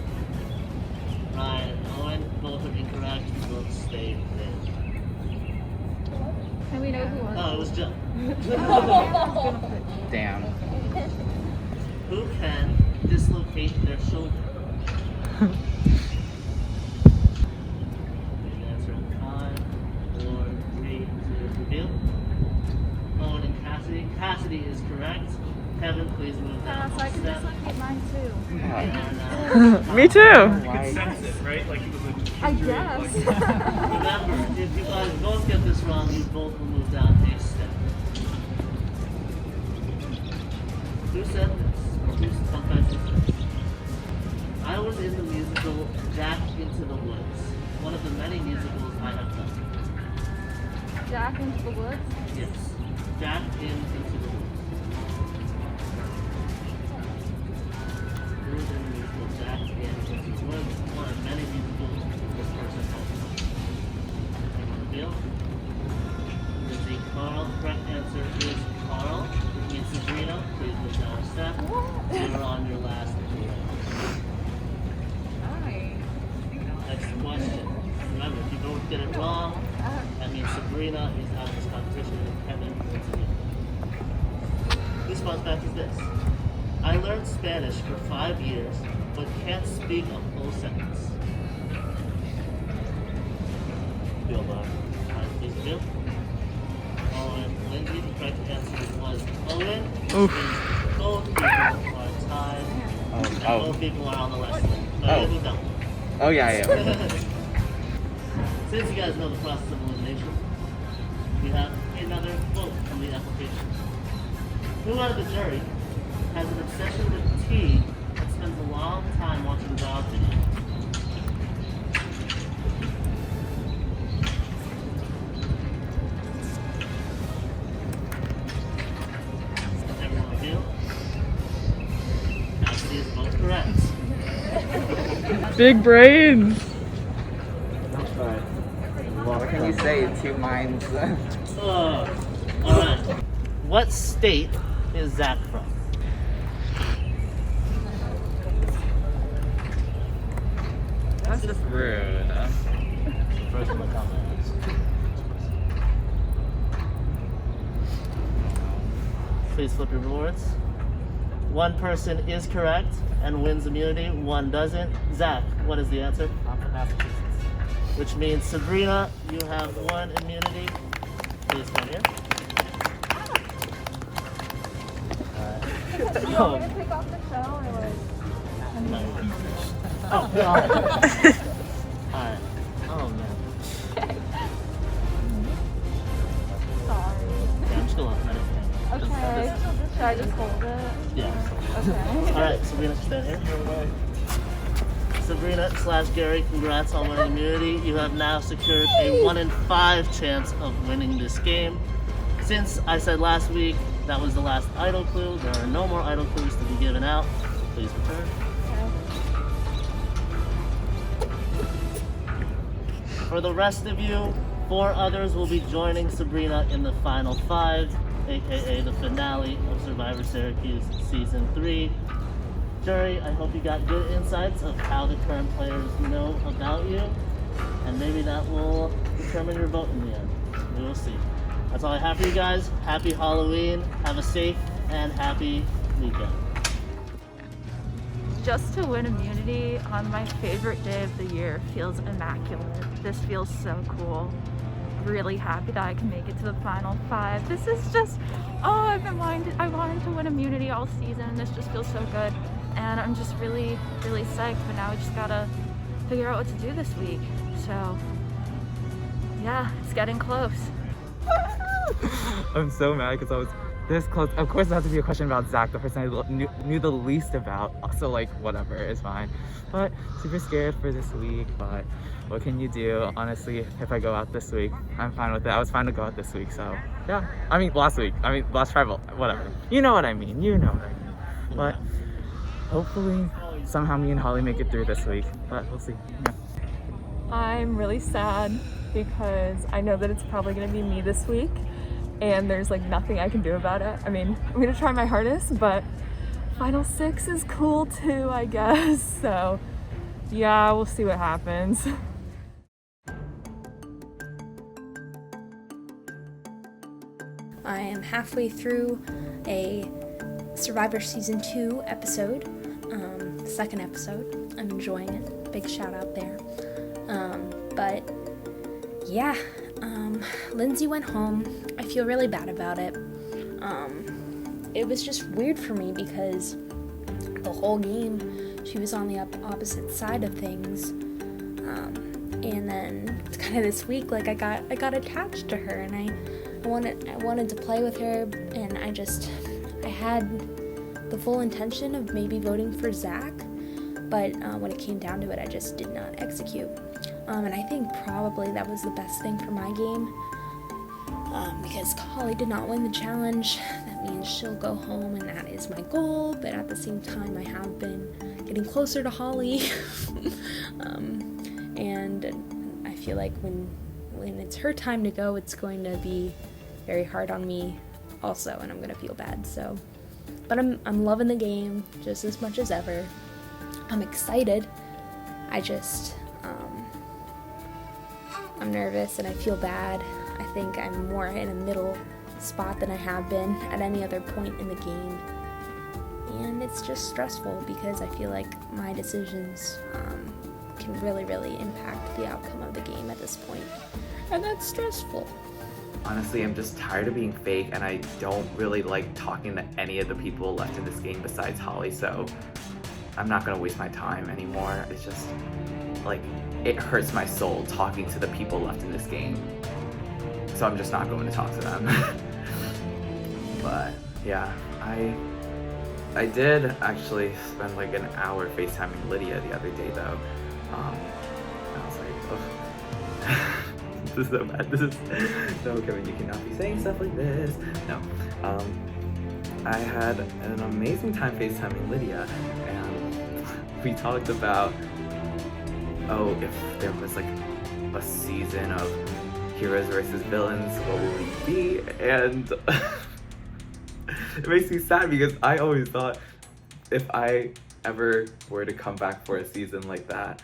Ryan and Owen, both are incorrect. Both stay there. And we know who won. Oh, it was Jill. Damn. Who can dislocate their shoulder? Answer in 5, 4, 3, 2, reveal. Owen and Cassidy. Cassidy is correct. Kevin, please move down. So I can dislocate mine too. Me too. You could sense it, right? Like it was a I guess. Remember, if you guys both get this wrong, you both will move down a step. Who said this? Who's sometimes this? I was in the musical Jack Into the Woods, one of the many musicals I have done. Jack into the woods? Yes. Jack into the woods. Who's in the musical Jack into the woods? One of many musicals this person has. Anyone reveal? Lindsay, Carl. Correct answer is Carl. Which means Sabrina. Please move down a step. You're on your last round. Next question. Remember, if you both get it wrong, that means Sabrina is out of this competition and Kevin wins again. This fun fact is this. I learned Spanish for 5 years, but can't speak a full sentence. Feel that. Alright, please do. Owen, Lindsay, the correct answer was Owen. Both people are tied. Both people are on the list. Who don't? Oh yeah. Since you guys know the process of elimination, we have another vote from the application. Who out of the jury has an obsession with tea and spends a long time watching dog videos? Everyone feel? Cassidy is both correct. Big brains. What can you say? Two minds. Alright. What state is Zach from? That's just rude. First one to comment. Please flip your boards. One person is correct and wins immunity, one doesn't. Zach, what is the answer? I'm from Massachusetts. Which means Sabrina, you have one immunity. Please come here. You want me to take off the show or like? No, you're good. Oh, alright. Oh man. Sorry. Yeah, I'm just gonna let it hang. Okay. Should I just hold it? Yeah. Okay. Alright, Sabrina, stand here. Sabrina/Gary, congrats on winning immunity. You have now secured a 1 in 5 chance of winning this game. Since I said last week that was the last idol clue, there are no more idol clues to be given out. Please return. For the rest of you, 4 others will be joining Sabrina in the final 5, aka the finale of Survivor Syracuse Season 3. Jury, I hope you got good insights of how the current players know about you, and maybe that will determine your vote in the end. We will see. That's all I have for you guys. Happy Halloween, have a safe and happy weekend. Just to win immunity on my favorite day of the year feels immaculate. This feels so cool. Really happy that I can make it to the final 5. This is just, I wanted to win immunity all season. This just feels so good. And I'm just really, really psyched, but now we just gotta figure out what to do this week. So, yeah, it's getting close. I'm so mad because I was this close. Of course, it had to be a question about Zach, the person I knew the least about. So, like, whatever, it's fine. But super scared for this week, but what can you do? Honestly, if I go out this week, I'm fine with it. I was fine to go out this week, so yeah. I mean, last tribal, whatever. You know what I mean. But hopefully, somehow me and Holly make it through this week, but we'll see. Yeah. I'm really sad because I know that it's probably gonna be me this week and there's like nothing I can do about it. I mean, I'm gonna try my hardest, but Final 6 is cool too, I guess. So yeah, we'll see what happens. I am halfway through a Survivor Season 2 episode, second episode. I'm enjoying it. Big shout out there. But yeah, Lindsay went home. I feel really bad about it. It was just weird for me because the whole game she was on the opposite side of things. And then kind of this week, like I got attached to her, and I wanted to play with her, and I had the full intention of maybe voting for Zach, but when it came down to it, I just did not execute. And I think probably that was the best thing for my game. because Holly did not win the challenge. That means she'll go home, and that is my goal. But at the same time, I have been getting closer to Holly. And I feel like when it's her time to go, it's going to be very hard on me also, and I'm going to feel bad. So, but I'm loving the game just as much as ever. I'm excited. I just, I'm nervous and I feel bad. I think I'm more in a middle spot than I have been at any other point in the game. And it's just stressful because I feel like my decisions can really, really impact the outcome of the game at this point. And that's stressful. Honestly, I'm just tired of being fake, and I don't really like talking to any of the people left in this game besides Holly, so I'm not gonna waste my time anymore. It's just, like, it hurts my soul talking to the people left in this game. So I'm just not going to talk to them. But, yeah, I did actually spend like an hour FaceTiming Lydia the other day, though. I was like, oh. This is so bad. This is no, Kevin, you cannot be saying stuff like this. No. I had an amazing time FaceTiming Lydia, and we talked about, oh, if there was like a season of heroes versus villains, what would we be? And it makes me sad because I always thought if I ever were to come back for a season like that,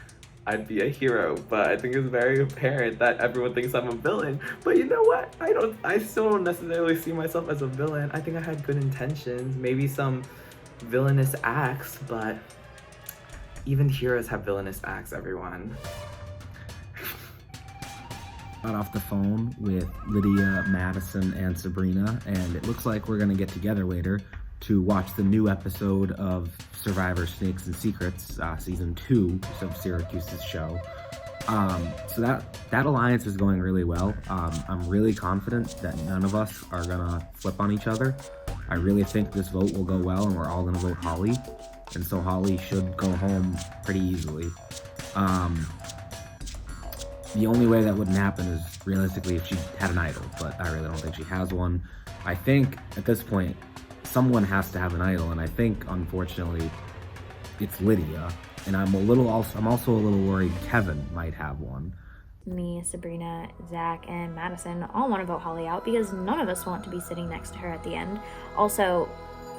I'd be a hero, but I think it's very apparent that everyone thinks I'm a villain. But you know what? I still don't necessarily see myself as a villain. I think I had good intentions, maybe some villainous acts, but even heroes have villainous acts, everyone. Got off the phone with Lydia, Madison, and Sabrina, and it looks like we're gonna get together later to watch the new episode of Syrvivor Snakes and Secrets, season 2 of Syracuse's show. So that alliance is going really well. I'm really confident that none of us are gonna flip on each other. I really think this vote will go well, and we're all gonna vote Holly, and so Holly should go home pretty easily. The only way that wouldn't happen is realistically if she had an idol, but I really don't think she has one. I think at this point, someone has to have an idol, and I think unfortunately it's Lydia, and I'm also a little worried Kevin might have one. Me, Sabrina, Zach, and Madison all want to vote Holly out because none of us want to be sitting next to her at the end. Also,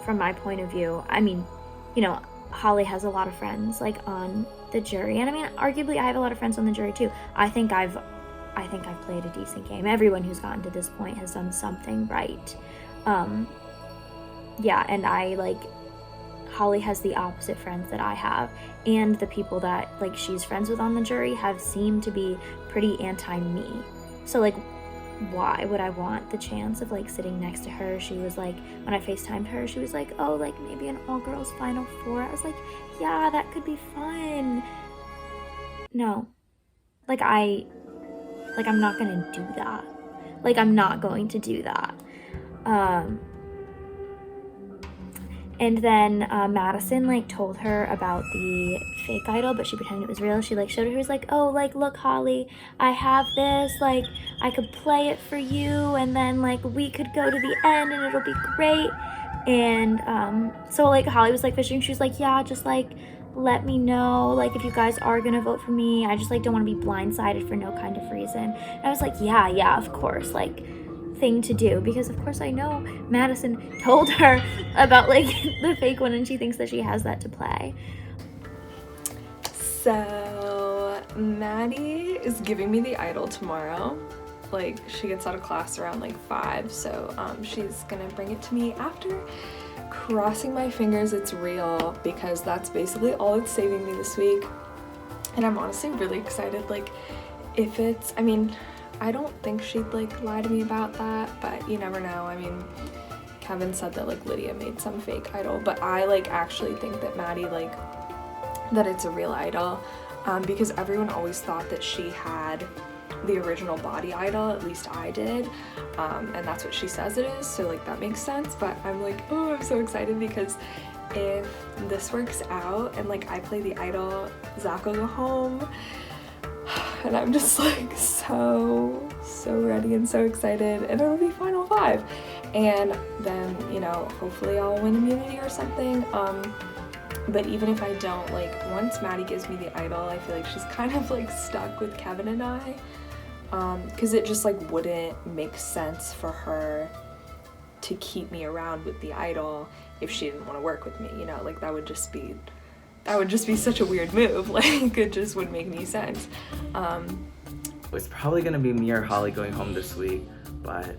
from my point of view, I mean, you know, Holly has a lot of friends like on the jury, and I mean, arguably I have a lot of friends on the jury too. I think I've played a decent game. Everyone who's gotten to this point has done something right. Yeah, and Holly has the opposite friends that I have, and the people that, like, she's friends with on the jury have seemed to be pretty anti-me. So, like, why would I want the chance of, like, sitting next to her? She was, like, when I FaceTimed her, she was like, oh, like, maybe an all-girls Final Four. I was like, yeah, that could be fun. No. I'm not gonna do that. I'm not going to do that. And then Madison told her about the fake idol, but she pretended it was real. She showed her, she was like, oh, look, Holly, I have this, I could play it for you, and then we could go to the end and it'll be great. And so Holly was fishing. She was like, yeah, just let me know if you guys are gonna vote for me. I just don't want to be blindsided for no kind of reason. And I was like, yeah, of course, thing to do, because of course I know Madison told her about the fake one, and she thinks that she has that to play. So Maddie is giving me the idol tomorrow. She gets out of class around 5, so she's gonna bring it to me after. Crossing my fingers it's real, because that's basically all that's saving me this week, and I'm honestly really excited. If it's, I mean, I don't think she'd lie to me about that, but you never know. I mean, Kevin said that Lydia made some fake idol, but I actually think that Maddie that it's a real idol, because everyone always thought that she had the original body idol, at least I did, and that's what she says it is, so that makes sense. But I'm oh, I'm so excited, because if this works out and I play the idol, Zach will go home. And I'm just so so ready and so excited, and it'll be final 5. And then, you know, hopefully I'll win immunity or something. But even if I don't, like, once Maddie gives me the idol, I feel like she's kind of like stuck with Kevin and I, because it just like wouldn't make sense for her to keep me around with the idol if she didn't want to work with me, you know, like that would just be such a weird move. Like, it just wouldn't make any sense. It's probably gonna be me or Holly going home this week, but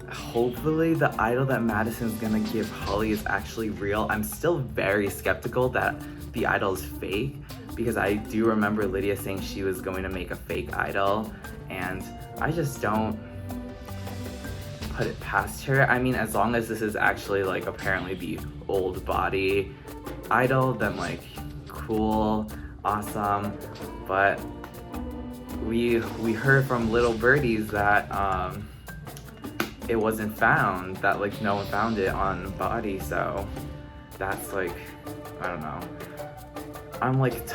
hopefully the idol that Madison's gonna give Holly is actually real. I'm still very skeptical that the idol is fake, because I do remember Lydia saying she was going to make a fake idol, and I just don't put it past her. I mean, as long as this is actually like apparently the old body idol, then like cool, awesome. But we heard from little birdies that it wasn't found, that like no one found it on body, so that's like, I don't know. I'm like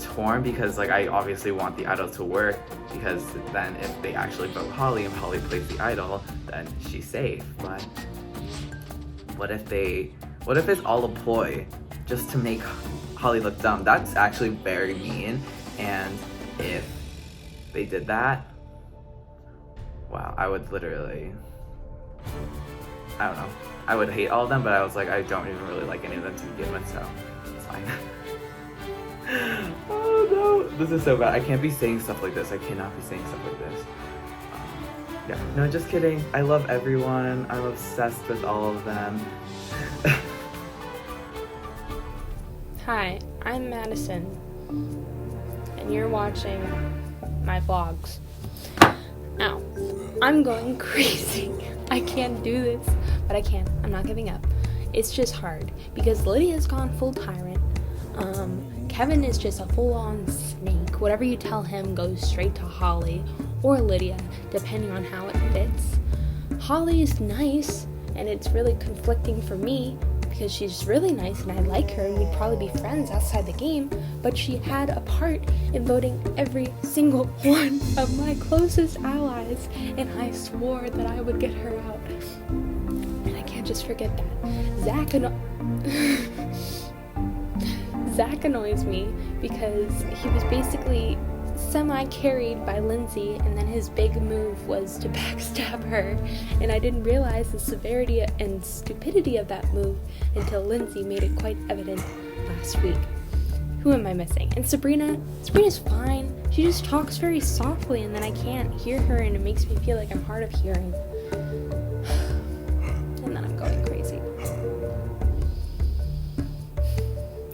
torn, because like I obviously want the idol to work, because then if they actually vote Holly and Holly plays the idol, then she's safe. But what if it's all a ploy just to make Holly look dumb? That's actually very mean. And if they did that, wow, I would literally, I don't know, I would hate all of them, but I was like, I don't even really like any of them to begin with, so it's fine. Oh no, this is so bad. I can't be saying stuff like this. I cannot be saying stuff like this. Yeah, no, just kidding. I love everyone. I'm obsessed with all of them. Hi, I'm Madison, and you're watching my vlogs. Now, I'm going crazy. I can't do this, but I can. I'm not giving up. It's just hard, because Lydia's gone full tyrant. Kevin is just a full-on snake. Whatever you tell him goes straight to Holly or Lydia, depending on how it fits. Holly is nice, and it's really conflicting for me, because she's really nice and I like her and we'd probably be friends outside the game, but she had a part in voting every single one of my closest allies, and I swore that I would get her out. And I can't just forget that. Zach annoys me because he was basically semi-carried by Lindsay, and then his big move was to backstab her, and I didn't realize the severity and stupidity of that move until Lindsay made it quite evident last week. Who am I missing? And Sabrina's fine. She just talks very softly, and then I can't hear her, and it makes me feel like I'm hard of hearing. And then I'm going crazy.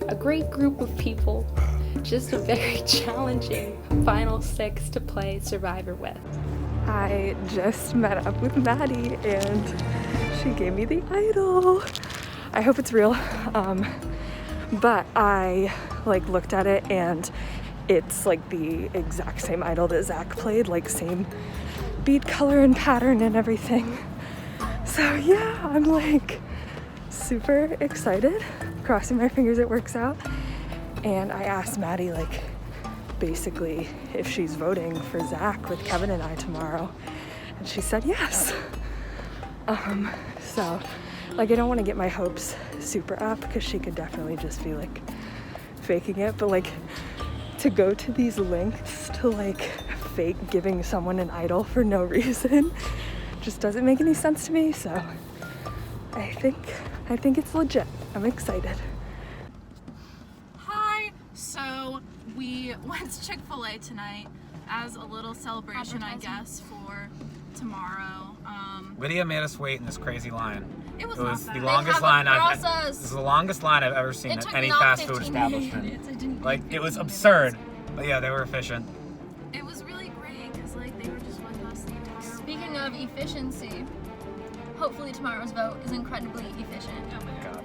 A great group of people, just a very challenging final 6 to play Survivor with. I just met up with Maddie and she gave me the idol. I hope it's real. But I like looked at it and it's like the exact same idol that Zach played, like same bead color and pattern and everything. So yeah, I'm like super excited, crossing my fingers it works out. And I asked Maddie like basically if she's voting for Zach with Kevin and I tomorrow, and she said yes. So like I don't want to get my hopes super up because she could definitely just be like faking it, but like to go to these lengths to like fake giving someone an idol for no reason just doesn't make any sense to me. So I think it's legit. I'm excited. Hi. So we went to Chick-fil-A tonight as a little celebration, I guess, for tomorrow. Lydia made us wait in this crazy line. It was the longest line this is the longest line I've ever seen at any fast food establishment. Like, it was absurd. But yeah, they were efficient. It was really great because like they were just with us the entire way. Speaking of efficiency, hopefully tomorrow's vote is incredibly efficient. Oh my god.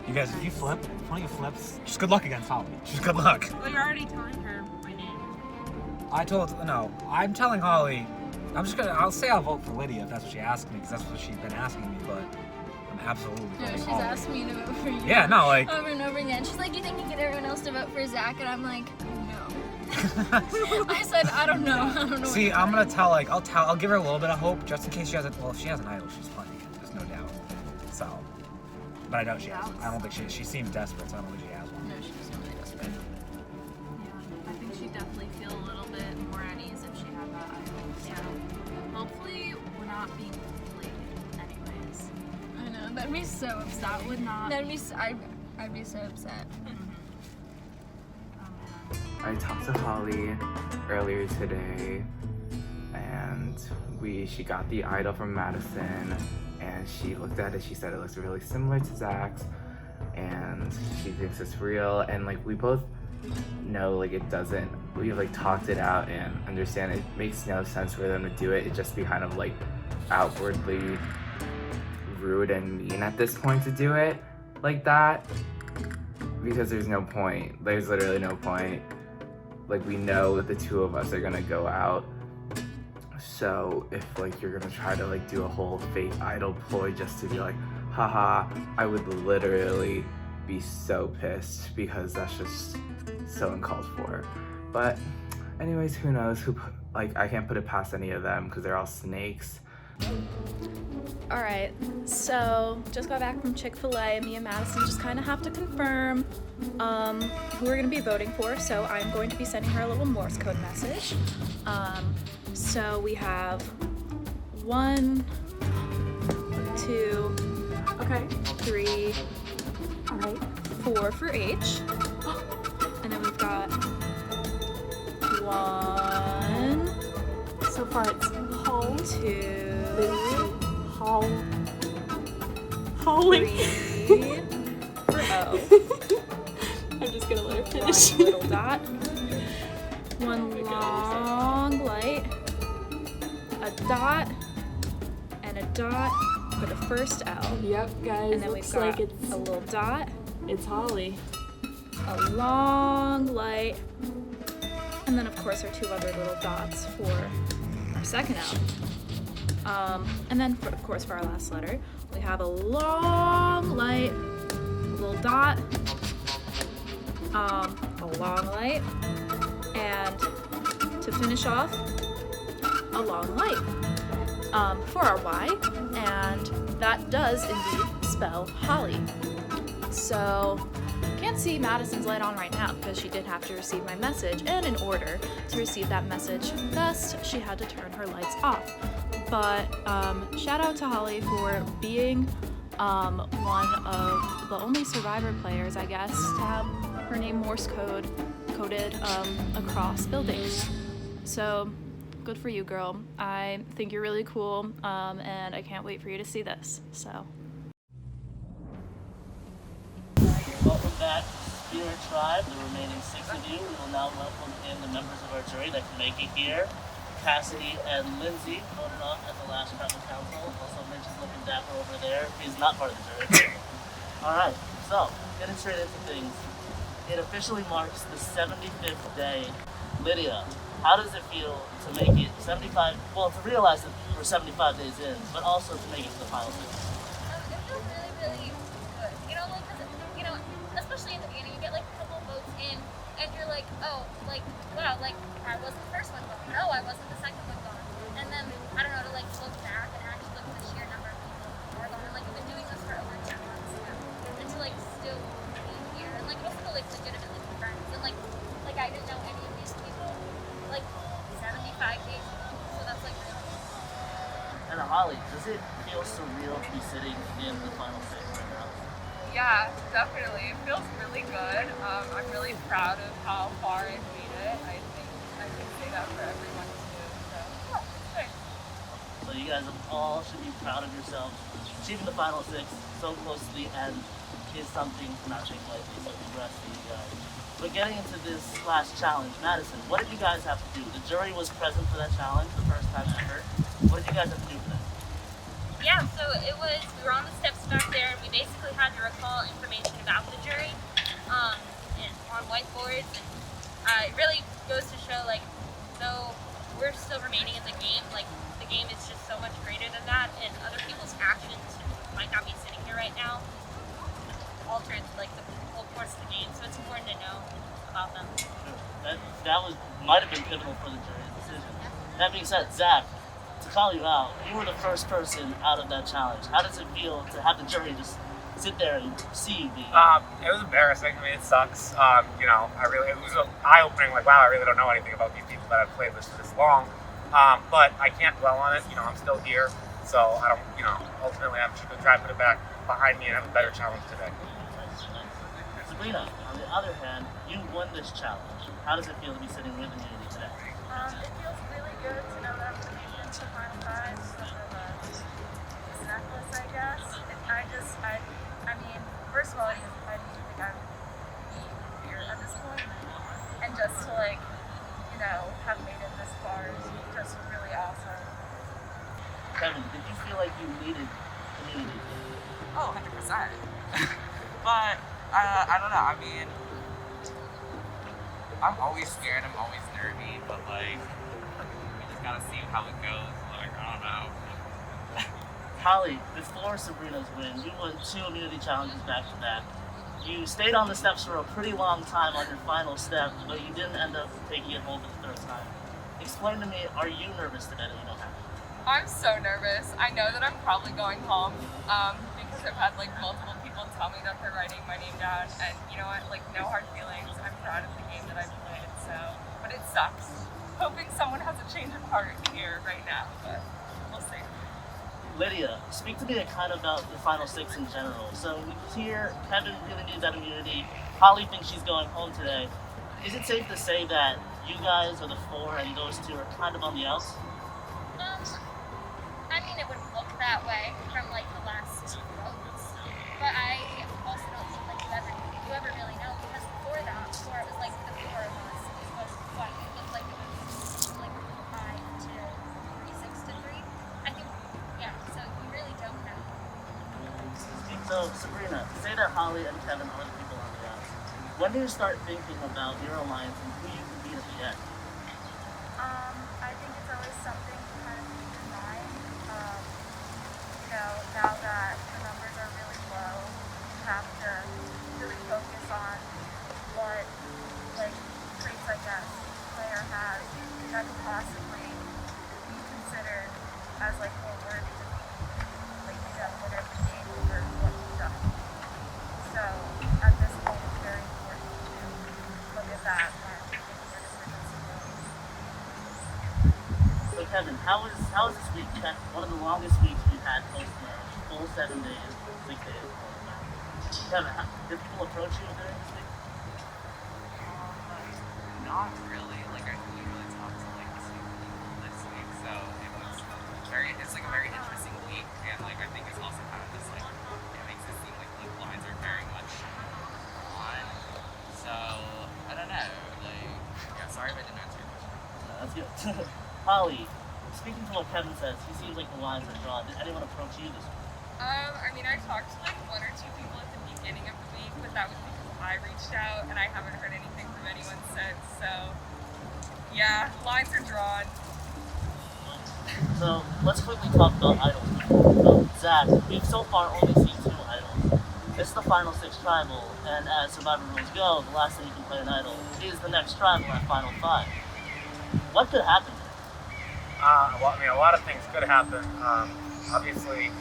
You guys, if you flip, if one of you flips, just good luck against Holly. Just good luck. Well, you're already telling her my name. I'm telling Holly, I'll say I'll vote for Lydia if that's what she asked me, because that's what she's been asking me, but I'm absolutely voting she's Holly. asked me to vote for you. Yeah, no, like... over and over again. She's like, do you think you get everyone else to vote for Zach? And I'm like, no. I said, I don't know. I don't know. See, I'm gonna tell, like, I'll give her a little bit of hope just in case she has well, if she has an idol, she's playing it. There's no doubt. So, but I know she has one. I don't think she seems desperate, so I don't think she has one. No, she doesn't really desperate. Yeah, I think she'd definitely feel a little bit more at ease if she had that idol. So, hopefully, we're not being played anyways. I know, that'd be so upset. That would not. That'd be. I'd be so upset. I talked to Holly earlier today, and she got the idol from Madison, and she looked at it. She said it looks really similar to Zach's, and she thinks it's real. And like we both know, like it doesn't. We've like talked it out and understand it makes no sense for them to do it. It'd just be kind of like outwardly rude and mean at this point to do it like that, because there's no point. There's literally no point. Like we know that the two of us are gonna go out, so if like you're gonna try to like do a whole fake idol ploy just to be like, haha, I would literally be so pissed, because that's just so uncalled for. But anyways, who knows? I can't put it past any of them because they're all snakes. Alright, so just got back from Chick-fil-A. Me and Madison just kind of have to confirm who we're going to be voting for, so I'm going to be sending her a little Morse code message. So we have 1, 2, 3, 4 for H, and then we've got 1, So far it's Hall, 2, Hallowing. 3 for O. I'm just gonna let her One finish. little dot, one long light, a dot, and a dot for the first L. Yep, guys, And then we've looks got like it's a little dot, it's Holly. a long light, and then of course our 2 other little dots for our second L. And then of course for our last letter, we have a long light, a little dot, a long light, and to finish off, a long light for our Y, and that does indeed spell Holly. So can't see Madison's light on right now because she did have to receive my message, and in order to receive that message best, she had to turn her lights off. But shout out to Holly for being one of the only Survivor players, I guess, to have her name Morse coded across buildings. So good for you, girl. I think you're really cool, and I can't wait for you to see this. So. Welcome back to Spirit Tribe, the remaining 6 of you. We will now welcome in the members of our jury that can make it here. Cassidy and Lindsay voted on at the last tribal council. Also, Mitch is looking dapper over there. He's not part of the jury. Alright, so, getting straight into things. It officially marks the 75th day. Lydia, how does it feel to make it 75, well, to realize that we're 75 days in, but also to make it to the final 6? It feels really, really good. You know, like, 'cause, you know, especially in the beginning, you get like a couple votes in, and you're like, oh, like, wow, like, I wasn't the first one gone. No, I wasn't the second one gone. And then, I don't know, to like look back and actually look at the sheer number of people who are gone. And like, we've been doing this for over 10 months now. And to like still be here, and like also to like legitimately be friends. And like I didn't know any of these people, like 75 days ago. So that's like really cool. And Holly, does it feel surreal to be sitting in the final 6 right now? Yeah, definitely. It feels really good. I'm really proud of how far I've made it. I think I can say that for everyone too. So, yeah, it's great. So you guys all should be proud of yourselves. Achieving the final 6 so close to the end is something to not take lightly, so congrats to you guys. But getting into this last challenge, Madison, what did you guys have to do? The jury was present for that challenge the first time ever. What did you guys have to do for that? Yeah, so we were on the steps back there, and we basically had to recall information about the jury and on whiteboards, and it really goes to show, like, though we're still remaining in the game, like, the game is just so much greater than that, and other people's actions might not be sitting here right now, altered, like, the whole course of the game, so it's important to know about them. That was That being said, Zach, to call you out, you were the first person out of that challenge. How does it feel to have the jury just sit there and see you beat? It was embarrassing. I mean, it sucks. You know, it was eye-opening. Like, wow, I really don't know anything about these people that I've played with for this long. But I can't dwell on it. You know, I'm still here, so I don't. You know, ultimately, I'm just gonna try to put it back behind me and have a better challenge today. Sabrina, on the other hand, you won this challenge. How does it feel to be sitting with Immunity today? It feels really good to know that I'm going to get into the final five of this necklace, I guess. I mean, first of all, I didn't even think I would be here at this point. And just to, like, you know, have made it this far is just really awesome. Kevin, did you feel like you needed Immunity? Oh, 100%. But, I don't know, I mean, I'm always scared, I'm always nervy, but like, we just gotta see how it goes, like, I don't know. Holly, before Sabrina's win, you won 2 immunity challenges back to back. You stayed on the steps for a pretty long time on your final step, but you didn't end up taking it home for the 3rd time. Explain to me, are you nervous today that you don't have it? I'm so nervous. I know that I'm probably going home because I've had like multiple people tell me that they're writing my name down, and you know what? Like, no hard feelings. I'm proud of the game that I've played. So, but it sucks. Hoping someone has a change of heart here right now, but we'll see. Lydia, speak to me kind of about the final 6 in general. So here, Kevin really needs that immunity. Holly thinks she's going home today. Is it safe to say that you guys are the 4 and those 2 are kind of on the outs? I mean, it would look that way from like the last 2 votes, but I also don't think like you ever really know, because before it was like the 4 of us. It was what it looked like it was like 5 to 3, 6 to 3. I think, yeah. So you really don't know. So Sabrina, say that Holly and Kevin are the people on the outs. When do you start thinking about your alliance and who you can beat at the end? I think it's always something to kind of keep in mind. You know, now that the numbers are really low, you have to really focus on what, like, traits, I guess, each player has that could possibly be considered as, like, more worthy to be, like, you know, whatever game over what you've done. So, at this point, it's very important to look at that when making your decisions. So Kevin, how is this week? One of the longest weeks we've had post-merge, full 7 days, 6 days. Kevin, did people approach you during this week? Not really, like, I usually talk to, like, the same people this week, so it's like a very interesting week, and, like, I think it's also kind of just, like, it makes it seem like the lines are very much on, so, I don't know, like, yeah, sorry if I didn't answer your question. No, that's good. Holly, speaking to what Kevin says, he seems like the lines are drawn. Did anyone approach you this week? I mean, I talked to like 1 or 2 people at the beginning of the week, but that was because I reached out and I haven't heard anything from anyone since. So, yeah, lines are drawn. So let's quickly talk about idols. So, Zach, we've so far only seen 2 idols. This is the final 6 tribal, and as Survivor rules go, the last thing you can play an idol is the next tribal at final 5. What could happen? Well, I mean, a lot of things could happen. Obviously,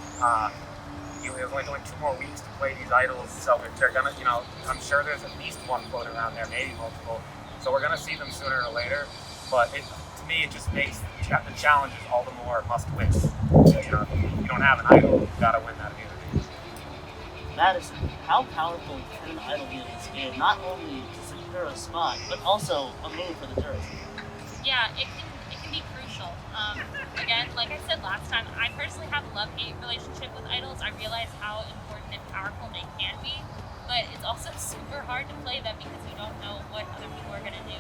there's only 2 more weeks to play these idols, so if they're gonna, you know, I'm sure there's at least 1 floating around there, maybe multiple. So we're gonna see them sooner or later. But to me, it just makes the challenges all the more must-win. You know, if you don't have an idol, you gotta win that immunity. Madison, how powerful can an idol be in this game? Not only to secure a spot, but also a move for the jury. Yeah, it can be crucial. Again, like I said last time, I personally have a love-hate relationship with idols. I realize how important and powerful they can be, but it's also super hard to play them because you don't know what other people are going to do.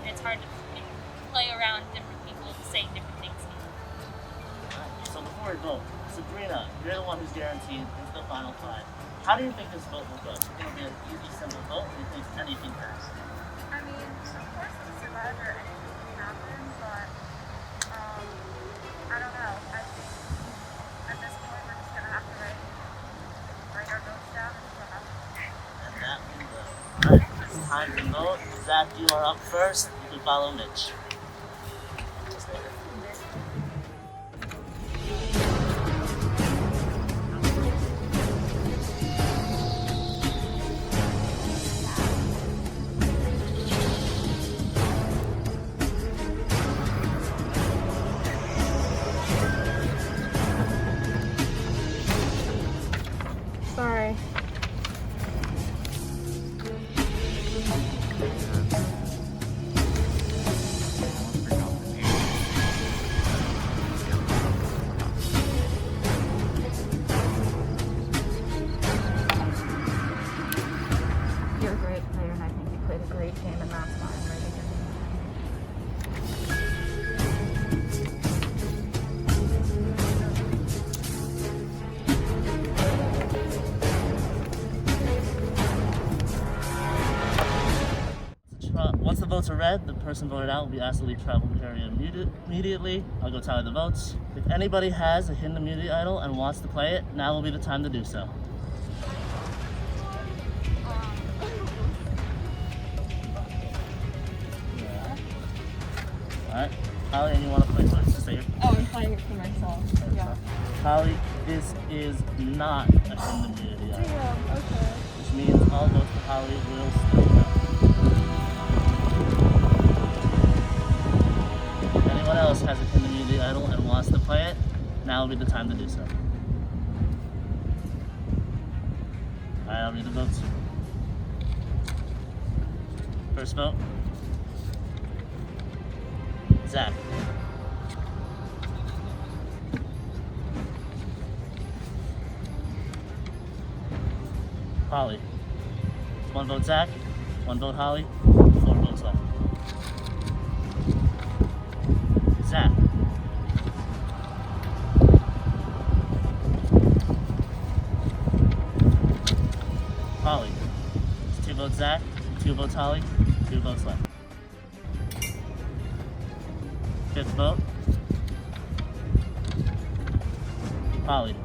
And it's hard to play around different people saying different things. So before we vote, Sabrina, you're the one who's guaranteed into the final 5. How do you think this vote will go? Is it going to be an easy, simple vote, or do you think anything can happen? I mean, of course, as a survivor, anything can happen, but I don't know. I think at this point, we're just going to have to write our votes down and see what happens. And that will go. Alright, it's time to vote. Zach, you are up first. You can follow Mitch. Just later. votes are read, the person voted out will be asked to leave tribal area immediately. I'll go tally the votes. If anybody has a hidden immunity idol and wants to play it, now will be the time to do so. Alright, Holly, and you want to play first? Say your... Oh, I'm playing it for myself. Yeah. Holly, this is not a hidden immunity idol. Damn, okay. Which means all votes for Holly will still count. If anyone else has a hidden immunity idol and wants to play it, now will be the time to do so. Alright, I'll read the votes. First vote. Zach. Holly. 1 vote Zach, 1 vote Holly, 4 votes left. Zach. Holly. 2 votes Zach, 2 votes Holly, 2 votes left. 5th vote. Holly.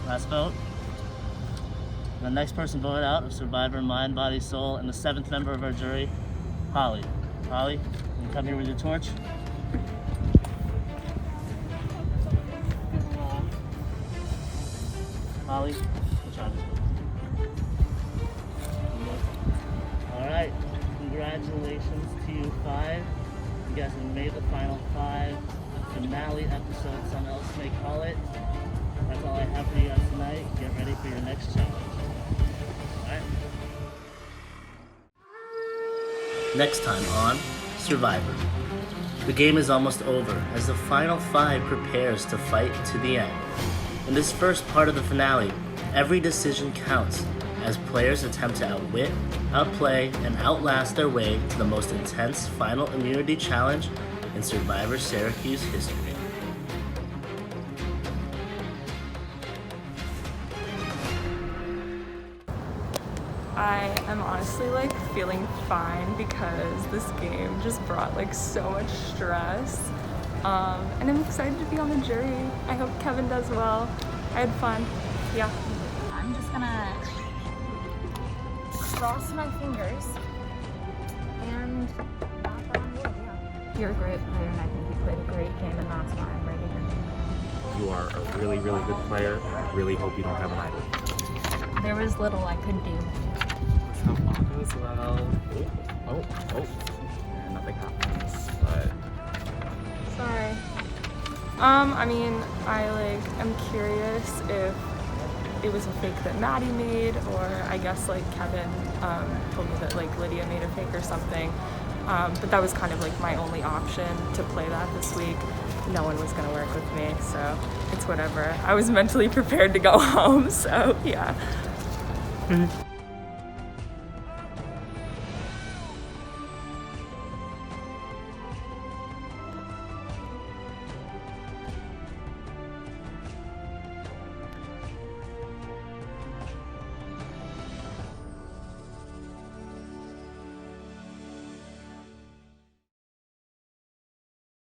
Last vote. The next person voted out of Survivor, Mind, Body, Soul, and the 7th member of our jury, Holly. Holly, you come here with your torch. Holly, try this one. Alright, congratulations to you 5. You guys have made the final 5. Finale episode, some else may call it. That's all I have for you guys tonight. Get ready for your next challenge. Alright? Next time on Survivor. The game is almost over as the final 5 prepares to fight to the end. In this first part of the finale, every decision counts as players attempt to outwit, outplay, and outlast their way to the most intense final immunity challenge in Syrvivor Syracuse history. I am honestly like feeling fine because this game just brought like so much stress. And I'm excited to be on the jury. I hope Kevin does well. I had fun. Yeah. I'm just gonna cross my fingers and knock on wood, yeah. You're a great player and I think you played a great game and that's why I'm ready here. You are a really, really good player. I really hope you don't have an idol. There was little I could do. Some as well. Oh. And nothing happens, but... Sorry. I mean, I'm curious if it was a fake that Maddie made, or I guess like Kevin told me that like Lydia made a fake or something. But that was kind of like my only option to play that this week. No one was gonna work with me, so it's whatever. I was mentally prepared to go home, so yeah.